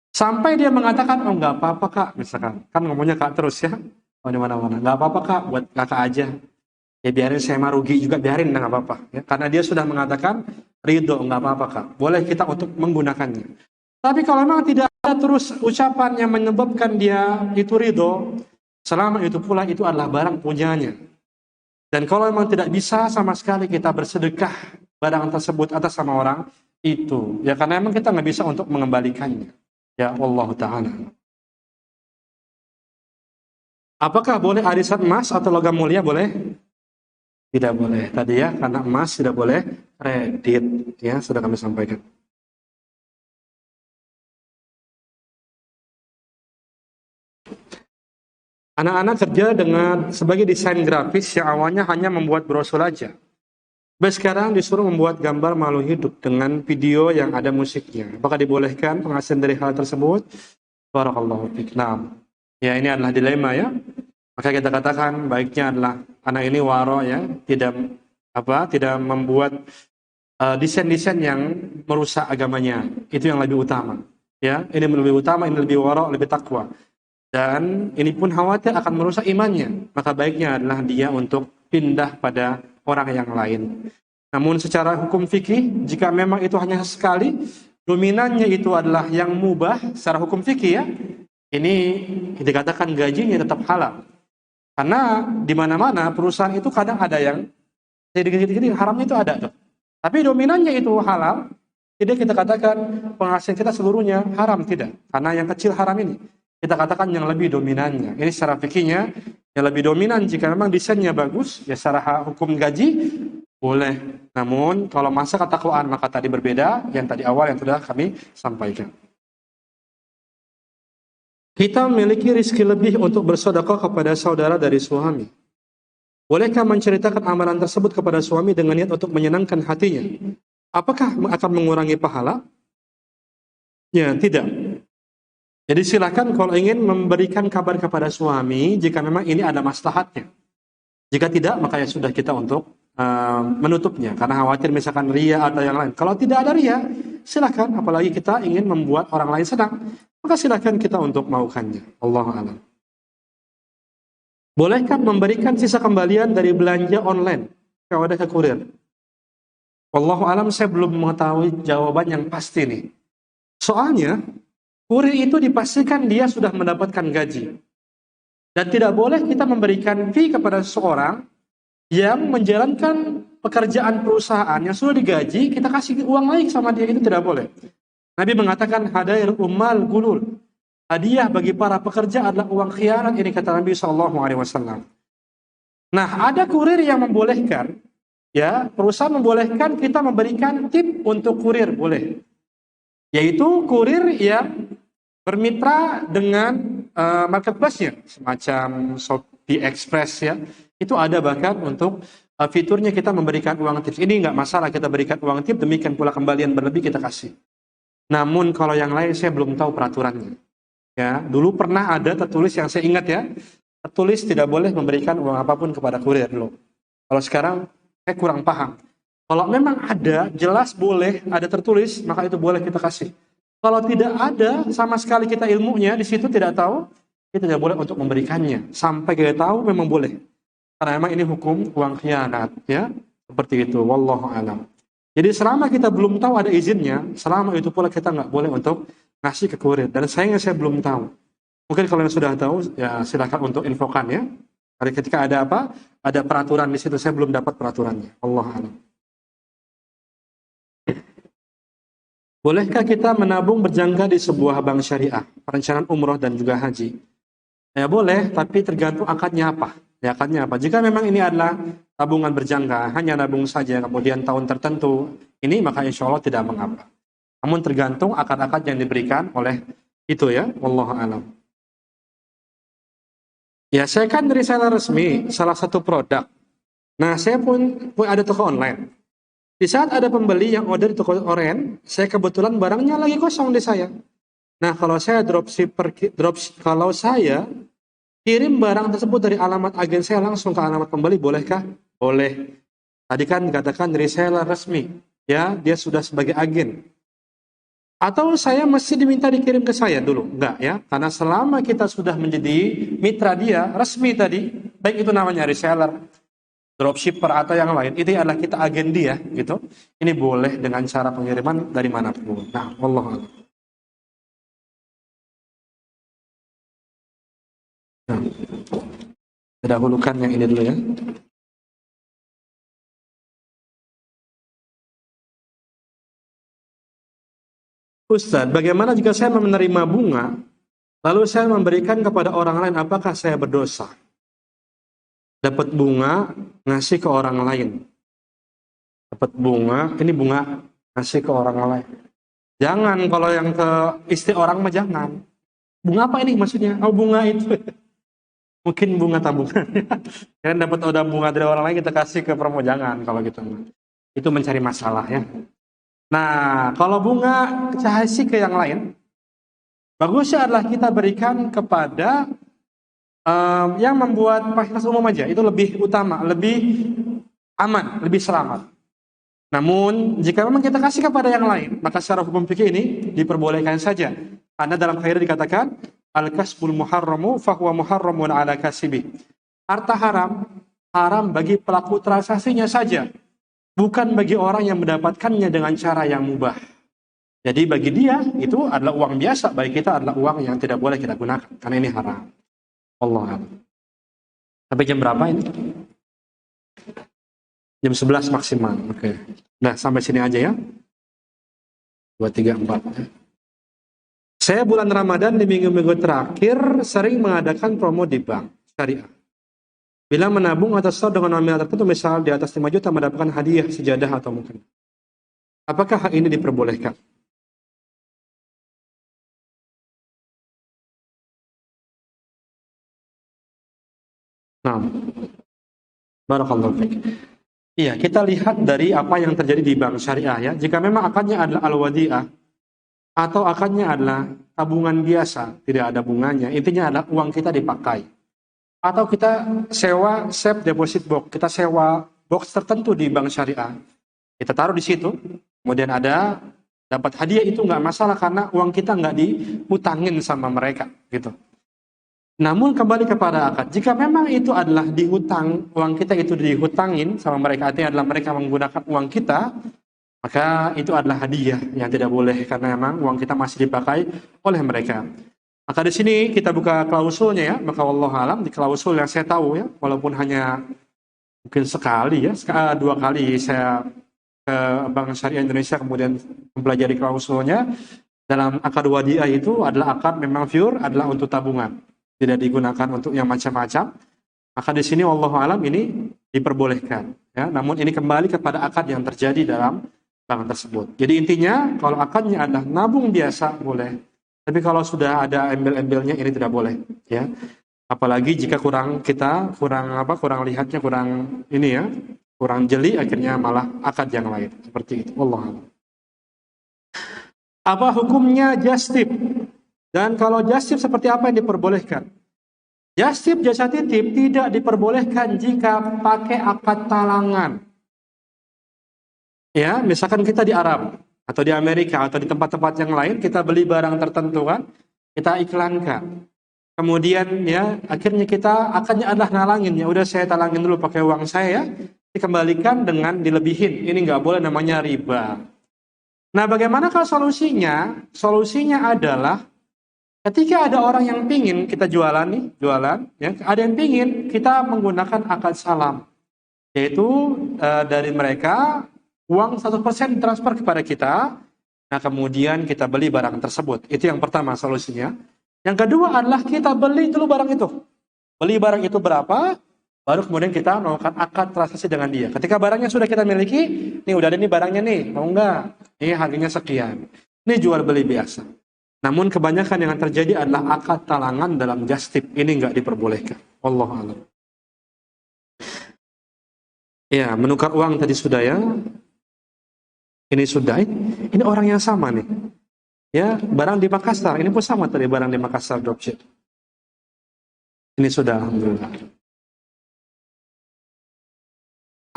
Sampai dia mengatakan, oh nggak apa-apa kak, misalkan, kan ngomongnya kak terus ya, oh di mana-mana, nggak apa-apa kak, buat kakak aja. Ya biarin saya mah rugi juga, biarin nggak apa-apa. Ya, karena dia sudah mengatakan ridho, nggak apa-apa kak, boleh kita untuk menggunakannya. Tapi kalau memang tidak ada terus ucapan yang menyebabkan dia itu ridho, selama itu pula itu adalah barang punyanya. Dan kalau memang tidak bisa sama sekali kita bersedekah barang tersebut atas sama orang itu, ya karena memang kita nggak bisa untuk mengembalikannya. Ya Allah Ta'ala. Apakah boleh arisan emas atau logam mulia? Boleh? Tidak boleh. Tadi ya, karena emas tidak boleh kredit. Ya, sudah kami sampaikan. Anak-anak kerja dengan sebagai desain grafis yang awalnya hanya membuat brosur aja. Baik, sekarang disuruh membuat gambar makhluk hidup dengan video yang ada musiknya. Apakah dibolehkan penghasilan dari hal tersebut? Barakallahu fiik. Nah, ya ini adalah dilema ya. Maka kita katakan baiknya adalah anak ini waro ya, tidak membuat desain-desain yang merusak agamanya. Itu yang lebih utama. Ya, ini lebih utama, ini lebih waro, lebih takwa. Dan ini pun khawatir akan merusak imannya. Maka baiknya adalah dia untuk pindah pada orang yang lain. Namun secara hukum fikih, jika memang itu hanya sekali, dominannya itu adalah yang mubah secara hukum fikih ya, ini dikatakan gajinya tetap halal. Karena di mana-mana perusahaan itu kadang ada yang sedikit-sedikit haramnya itu ada tuh. Tapi dominannya itu halal, tidak kita katakan penghasilan kita seluruhnya haram, tidak. Karena yang kecil haram ini, kita katakan yang lebih dominannya. Ini secara fikihnya yang lebih dominan jika memang desainnya bagus, ya secara hukum gaji boleh. Namun kalau masa ketakwaan maka tadi berbeda, yang tadi awal yang sudah kami sampaikan. Kita memiliki rezeki lebih untuk bersedekah kepada saudara dari suami. Bolehkah menceritakan amalan tersebut kepada suami dengan niat untuk menyenangkan hatinya? Apakah akan mengurangi pahala? Ya, tidak. Jadi silakan kalau ingin memberikan kabar kepada suami jika memang ini ada maslahatnya. Jika tidak, maka ya sudah kita untuk menutupnya karena khawatir misalkan ria atau yang lain. Kalau tidak ada ria, silakan. Apalagi kita ingin membuat orang lain senang, maka silakan kita untuk melakukannya. Allahu a'lam. Bolehkah memberikan sisa kembalian dari belanja online kepada kurir? Wallahu a'lam, saya belum mengetahui jawaban yang pasti nih. Soalnya kurir itu dipastikan dia sudah mendapatkan gaji. Dan tidak boleh kita memberikan fee kepada seseorang yang menjalankan pekerjaan perusahaan yang sudah digaji, kita kasih uang lagi sama dia, itu tidak boleh. Nabi mengatakan hadair ummal gulul. Hadiah bagi para pekerja adalah uang khianat, ini kata Nabi SAW. Nah, ada kurir yang membolehkan, ya, perusahaan membolehkan kita memberikan tip untuk kurir, boleh. Yaitu kurir yang bermitra dengan marketplace-nya, semacam Shopee Express ya. Itu ada bahkan untuk fiturnya kita memberikan uang tips. Ini nggak masalah kita berikan uang tip, demikian pula kembalian berlebih kita kasih. Namun kalau yang lain saya belum tahu peraturannya. Ya, dulu pernah ada tertulis yang saya ingat ya, tertulis tidak boleh memberikan uang apapun kepada kurir dulu. Kalau sekarang saya kurang paham. Kalau memang ada, jelas boleh, ada tertulis, maka itu boleh kita kasih. Kalau tidak ada, sama sekali kita ilmunya di situ tidak tahu, kita tidak boleh untuk memberikannya. Sampai kita tahu memang boleh. Karena memang ini hukum uang khianat, ya. Seperti itu, wallahu a'lam. Jadi selama kita belum tahu ada izinnya, selama itu pula kita nggak boleh untuk ngasih ke kurir. Dan sayangnya saya belum tahu. Mungkin kalau yang sudah tahu, ya silakan untuk infokan ya. Hari ketika ada apa, ada peraturan di situ, saya belum dapat peraturannya. Wallahu a'lam. Bolehkah kita menabung berjangka di sebuah bank syariah, perencanaan umroh dan juga haji? Ya boleh, tapi tergantung akadnya apa. Ya, akadnya apa? Jika memang ini adalah tabungan berjangka, hanya nabung saja, kemudian tahun tertentu, ini maka insya Allah tidak mengapa. Namun tergantung akad-akad yang diberikan oleh itu ya, wallahu a'lam. Ya, saya kan reseller resmi salah satu produk. Nah, saya pun ada toko online. Di saat ada pembeli yang order di toko online, saya kebetulan barangnya lagi kosong di saya. Nah, kalau saya kalau saya kirim barang tersebut dari alamat agen saya langsung ke alamat pembeli, bolehkah? Boleh. Tadi kan dikatakan reseller resmi, ya, dia sudah sebagai agen. Atau saya mesti diminta dikirim ke saya dulu? Enggak ya, karena selama kita sudah menjadi mitra dia, resmi tadi, baik itu namanya reseller, dropshipper atau yang lain, itu adalah kita agen dia, gitu. Ini boleh dengan cara pengiriman dari manapun. Nah, wallahu a'lam. Nah, kita dahulukan yang ini dulu ya. Ustaz, bagaimana jika saya menerima bunga, lalu saya memberikan kepada orang lain, apakah saya berdosa? Dapat bunga, ngasih ke orang lain. Dapat bunga, ini bunga, ngasih ke orang lain. Jangan, kalau yang ke istri orang mah jangan. Bunga apa ini maksudnya? Oh, bunga itu. Mungkin bunga tabungan. Kan dapat udah bunga dari orang lain kita kasih ke promo, jangan kalau gitu. Itu mencari masalah ya. Nah, kalau bunga kasih ke yang lain, bagusnya adalah kita berikan kepada yang membuat fasilitas umum aja. Itu lebih utama, lebih aman, lebih selamat. Namun, jika memang kita kasih kepada yang lain, maka secara hukum fikih ini diperbolehkan saja. Karena dalam kaidah dikatakan, al-kasbul muharramu fahuwa muharramun ala kasibi. Harta haram, haram bagi pelaku transaksinya saja. Bukan bagi orang yang mendapatkannya dengan cara yang mubah. Jadi bagi dia, itu adalah uang biasa. Bagi kita adalah uang yang tidak boleh kita gunakan. Karena ini haram. Allah. Sampai jam berapa ini? Jam 11 maksimal. Oke. Nah, sampai sini aja ya. 2, 3, 4. Saya bulan Ramadan di minggu-minggu terakhir sering mengadakan promo di bank syariah. Bila menabung atau store dengan nominal tertentu, misal di atas 5 juta mendapatkan hadiah sejadah atau mungkin. Apakah hal ini diperbolehkan? Nah, barakallahu fiik. Iya, kita lihat dari apa yang terjadi di bank syariah ya. Jika memang akadnya adalah al-wadi'ah atau akadnya adalah tabungan biasa, tidak ada bunganya, intinya adalah uang kita dipakai. Atau kita sewa safe deposit box, kita sewa box tertentu di bank syariah. Kita taruh di situ, kemudian ada dapat hadiah, itu nggak masalah karena uang kita nggak dihutangin sama mereka gitu. Namun kembali kepada akad, jika memang itu adalah dihutang, uang kita itu dihutangin sama mereka, artinya adalah mereka menggunakan uang kita, maka itu adalah hadiah yang tidak boleh karena memang uang kita masih dipakai oleh mereka. Maka di sini kita buka klausulnya ya, maka wallahu alam di klausul yang saya tahu ya, walaupun hanya mungkin sekali ya, 2 kali saya ke Bank Syariah Indonesia kemudian mempelajari klausulnya, dalam akad wadiah itu adalah akad memang pure adalah untuk tabungan. Tidak digunakan untuk yang macam-macam. Maka di sini wallahu alam ini diperbolehkan ya. Namun ini kembali kepada akad yang terjadi dalam bank tersebut. Jadi intinya kalau akadnya adalah nabung biasa boleh. Tapi kalau sudah ada embel-embelnya ini tidak boleh ya. Apalagi jika kurang lihatnya kurang ini ya, kurang jeli akhirnya malah akad yang lain seperti itu. Wallahu alam. Apa hukumnya just tip? Dan kalau just tip seperti apa yang diperbolehkan? Just tip, jasa titip tidak diperbolehkan jika pakai akad talangan. Ya, misalkan kita di Arab atau di Amerika atau di tempat-tempat yang lain, kita beli barang tertentu kan, kita iklankan. Kemudian ya, akhirnya kita akannya adalah nalangin. Ya udah saya talangin dulu pakai uang saya, dikembalikan dengan dilebihin. Ini nggak boleh, namanya riba. Nah, bagaimana kalau solusinya? Solusinya adalah ketika ada orang yang pingin kita jualan, ya, ada yang pingin kita menggunakan akad salam, yaitu dari mereka uang 1% transfer kepada kita, nah kemudian kita beli barang tersebut. Itu yang pertama solusinya. Yang kedua adalah kita beli dulu barang itu. Beli barang itu berapa, baru kemudian kita melakukan akad transaksi dengan dia. Ketika barangnya sudah kita miliki, nih udah ada nih barangnya nih, mau nggak? Ini harganya sekian. Ini jual beli biasa. Namun kebanyakan yang terjadi adalah akad talangan dalam just tip. Ini nggak diperbolehkan. Wallahu a'lam. Ya, menukar uang tadi sudah ya. Ini sudah. Ini orang yang sama nih. Ya, barang di Makassar. Ini pun sama tadi barang di Makassar dropship. Ini sudah, alhamdulillah.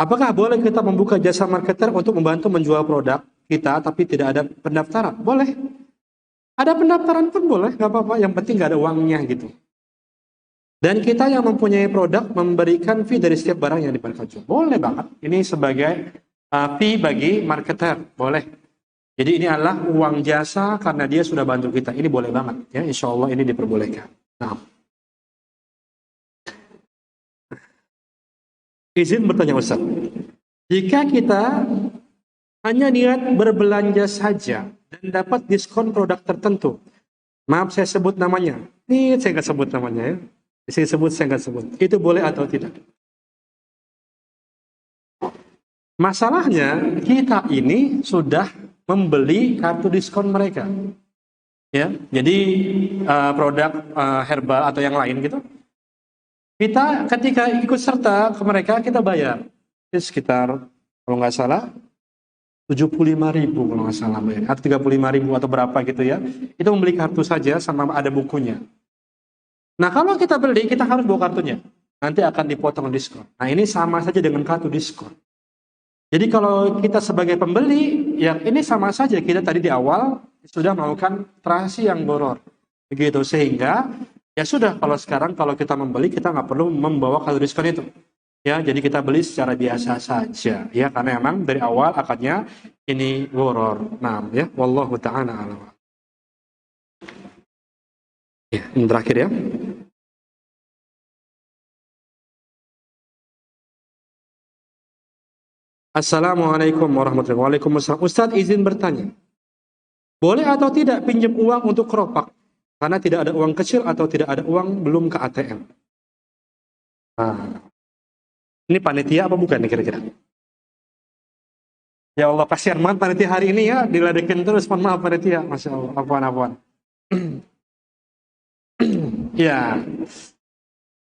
Apakah boleh kita membuka jasa marketer untuk membantu menjual produk kita tapi tidak ada pendaftaran? Boleh. Ada pendaftaran pun boleh, nggak apa-apa. Yang penting nggak ada uangnya gitu. Dan kita yang mempunyai produk memberikan fee dari setiap barang yang dijual. Boleh banget. Ini sebagai fee bagi marketer. Boleh. Jadi ini adalah uang jasa karena dia sudah bantu kita. Ini boleh banget. Ya, insya Allah ini diperbolehkan. Nah. Izin bertanya Ustaz. Jika kita hanya niat berbelanja saja dan dapat diskon produk tertentu. Maaf saya sebut namanya. Ini saya nggak sebut namanya ya. Saya nggak sebut. Itu boleh atau tidak? Masalahnya kita ini sudah membeli kartu diskon mereka. Ya, jadi produk herbal atau yang lain gitu. kita ketika ikut serta ke mereka, kita bayar. Itu sekitar, kalau nggak salah, 75.000 kalau nggak salah bayar. Atau 35.000 atau berapa gitu ya. Itu membeli kartu saja sama ada bukunya. Nah kalau kita beli, kita harus bawa kartunya. Nanti akan dipotong diskon. Nah ini sama saja dengan kartu diskon. Jadi kalau kita sebagai pembeli, ya ini sama saja kita tadi di awal sudah melakukan transaksi yang boror. Begitu, sehingga ya sudah, kalau sekarang kalau kita membeli, kita nggak perlu membawa kartu diskon itu. Ya, jadi kita beli secara biasa saja. Ya, karena memang dari awal akadnya ini boror. Nah, ya, wallahu ta'ala a'lam. Ya, ini terakhir ya. Assalamualaikum warahmatullahi wabarakatuh. Waalaikumsalam. Ustadz izin bertanya. Boleh atau tidak pinjam uang untuk keropak? Karena tidak ada uang kecil atau tidak ada uang belum ke ATM. Nah, ini panitia apa bukan nih kira-kira? Ya Allah, kasihan banget panitia hari ini ya, diledekin terus. Mohon maaf panitia, Masya Allah, apaan-apaan. Ya,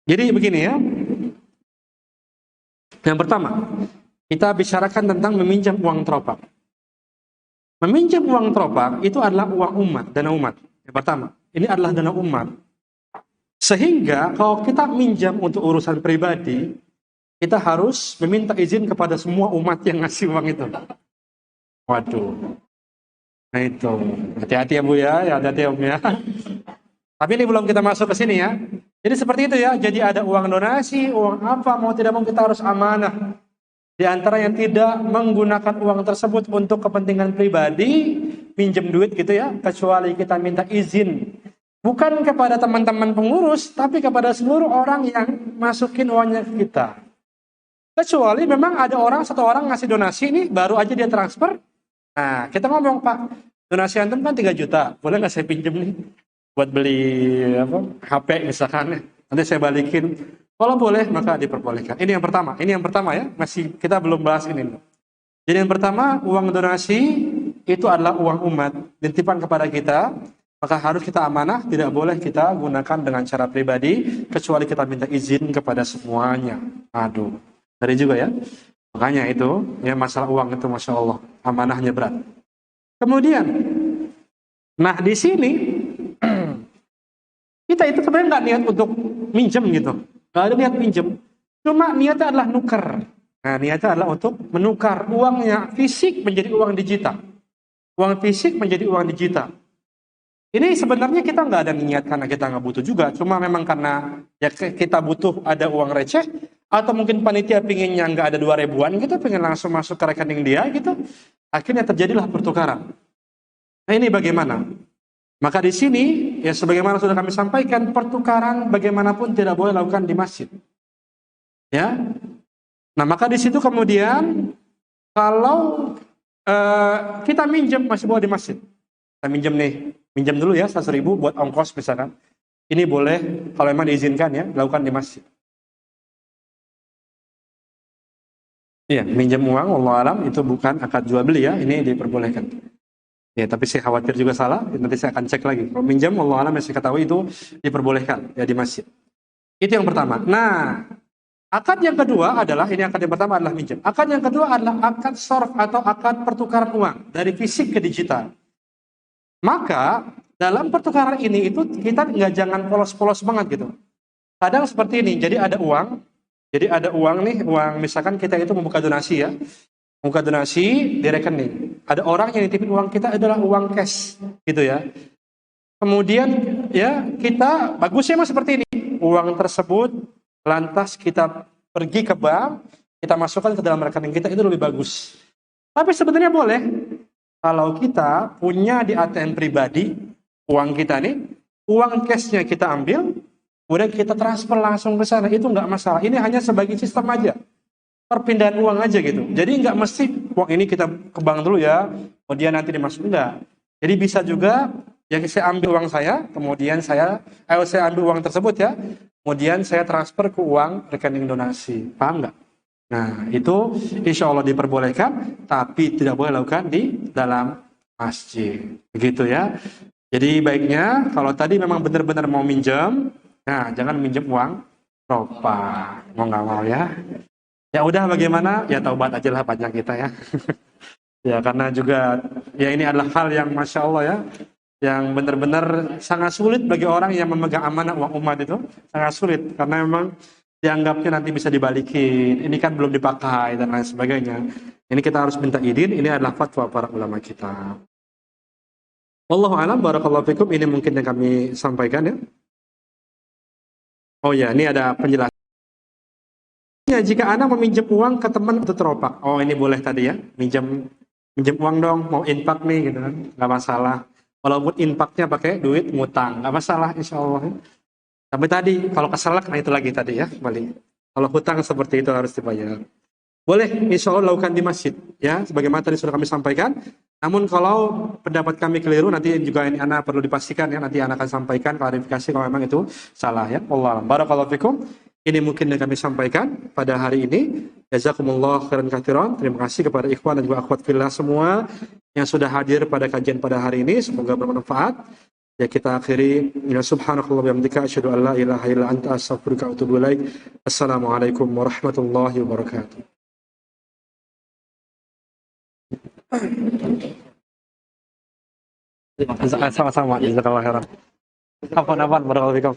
jadi begini ya. Yang pertama, kita bicarakan tentang meminjam uang teropak. Meminjam uang teropak itu adalah uang umat, dana umat. Yang pertama, ini adalah dana umat. Sehingga kalau kita minjam untuk urusan pribadi, kita harus meminta izin kepada semua umat yang ngasih uang itu. Waduh. Nah itu, hati-hati ya Bu ya, hati-hati ya Om ya. Tapi ini belum kita masuk ke sini ya. Jadi seperti itu ya, jadi ada uang donasi, uang apa, mau tidak mau kita harus amanah. Di antara yang tidak menggunakan uang tersebut untuk kepentingan pribadi, pinjam duit gitu ya, kecuali kita minta izin. Bukan kepada teman-teman pengurus, tapi kepada seluruh orang yang masukin uangnya ke kita. Kecuali memang ada orang, satu orang ngasih donasi ini, baru aja dia transfer. Nah, kita ngomong, Pak, donasi antum kan 3 juta, boleh nggak saya pinjam nih? Buat beli apa, HP misalkan, nanti saya balikin. Kalau boleh, maka diperbolehkan. Ini yang pertama. Ini yang pertama ya. Masih kita belum bahas ini. Jadi yang pertama, uang donasi itu adalah uang umat. Dititipkan kepada kita, maka harus kita amanah. Tidak boleh kita gunakan dengan cara pribadi, kecuali kita minta izin kepada semuanya. Aduh, dari juga ya. Makanya itu, ya masalah uang itu Masya Allah, amanahnya berat. Kemudian, nah di sini, kita itu sebenarnya nggak niat untuk minjem gitu. Nggak ada niat pinjam, cuma niatnya adalah nuker. Nah, niatnya adalah untuk menukar uangnya fisik menjadi uang digital. Uang fisik menjadi uang digital. Ini sebenarnya kita nggak ada niat karena kita nggak butuh juga, cuma memang karena ya kita butuh ada uang receh, atau mungkin panitia pinginnya nggak ada 2.000-an gitu, pengen langsung masuk ke rekening dia gitu. Akhirnya terjadilah pertukaran. Nah ini bagaimana? Maka di sini, ya sebagaimana sudah kami sampaikan, pertukaran bagaimanapun tidak boleh lakukan di masjid. Ya, nah maka di situ kemudian kalau kita minjem masih boleh di masjid. Kita minjem nih, minjem dulu ya 100.000 buat ongkos misalkan. Ini boleh kalau memang diizinkan ya, lakukan di masjid. Iya, minjem uang, wallahu alam itu bukan akad jual beli ya, ini diperbolehkan. Ya, tapi saya khawatir juga salah. Nanti saya akan cek lagi. Kalau minjam, Allah alam yang saya ketahui itu diperbolehkan ya di masjid. Itu yang pertama. Nah, akad yang kedua adalah, ini akad yang pertama adalah minjam. Akad yang kedua adalah akad sorf atau akad pertukaran uang dari fisik ke digital. Maka dalam pertukaran ini itu kita nggak jangan polos-polos banget gitu. Kadang seperti ini. Jadi ada uang. Jadi ada uang nih, uang misalkan kita itu membuka donasi ya. Membuka donasi di rekening. Ada orang yang nitipin uang kita adalah uang cash, gitu ya. Kemudian ya kita bagusnya mah seperti ini. Uang tersebut lantas kita pergi ke bank, kita masukkan ke dalam rekening kita, itu lebih bagus. Tapi sebenarnya boleh kalau kita punya di ATM pribadi uang kita nih, uang cashnya kita ambil, kemudian kita transfer langsung ke sana, itu nggak masalah. Ini hanya sebagai sistem aja. Perpindahan uang aja gitu. Jadi nggak mesti uang ini kita ke bank dulu ya, kemudian nanti dimasuk, enggak. Jadi bisa juga ya saya ambil uang saya, kemudian saya ambil uang tersebut ya, kemudian saya transfer ke uang rekening donasi. Paham nggak? Nah itu insya Allah diperbolehkan, tapi tidak boleh lakukan di dalam masjid. Begitu ya. Jadi baiknya kalau tadi memang benar-benar mau minjem, nah jangan minjem uang Ropa. Mau nggak mau ya. Ya udah bagaimana? Ya taubat aja lah panjang kita ya. Ya karena juga ya ini adalah hal yang Masya Allah ya. Yang benar-benar sangat sulit bagi orang yang memegang amanah uang umat itu. Sangat sulit. Karena memang dianggapnya nanti bisa dibalikin. Ini kan belum dipakai dan lain sebagainya. Ini kita harus minta izin. Ini adalah fatwa para ulama kita. Wallahu a'lam barakallahu fikum. Ini mungkin yang kami sampaikan ya. Oh ya, ini ada penjelasan. Ya, jika Anda meminjam uang ke teman atau teropak. Oh, ini boleh tadi ya. Minjem uang dong, mau infak nih gitu kan. Nggak masalah. Walaupun infaknya pakai duit ngutang, nggak masalah insya Allah. Tapi tadi kalau keselak, nah itu lagi tadi ya, kembali. Kalau hutang seperti itu harus dibayar. Boleh, insya Allah lakukan di masjid, ya, sebagaimana tadi sudah kami sampaikan. Namun kalau pendapat kami keliru, nanti juga ini Ana perlu dipastikan ya, nanti Ana akan sampaikan klarifikasi kalau memang itu salah ya. Allah alam. Barakallahu fikum. Ini mungkin yang kami sampaikan pada hari ini. Jazakumullah khairan katsiran. Terima kasih kepada ikhwan dan juga akhwat fillah semua yang sudah hadir pada kajian pada hari ini. Semoga bermanfaat. Ya kita akhiri ya subhanakallah wa bihamdika asyhadu an la ilaha illa anta astaghfiruka wa atubu ilaik. Assalamualaikum warahmatullahi wabarakatuh. Sama-sama, jazakallah khairan. Apa barakallahu fikum.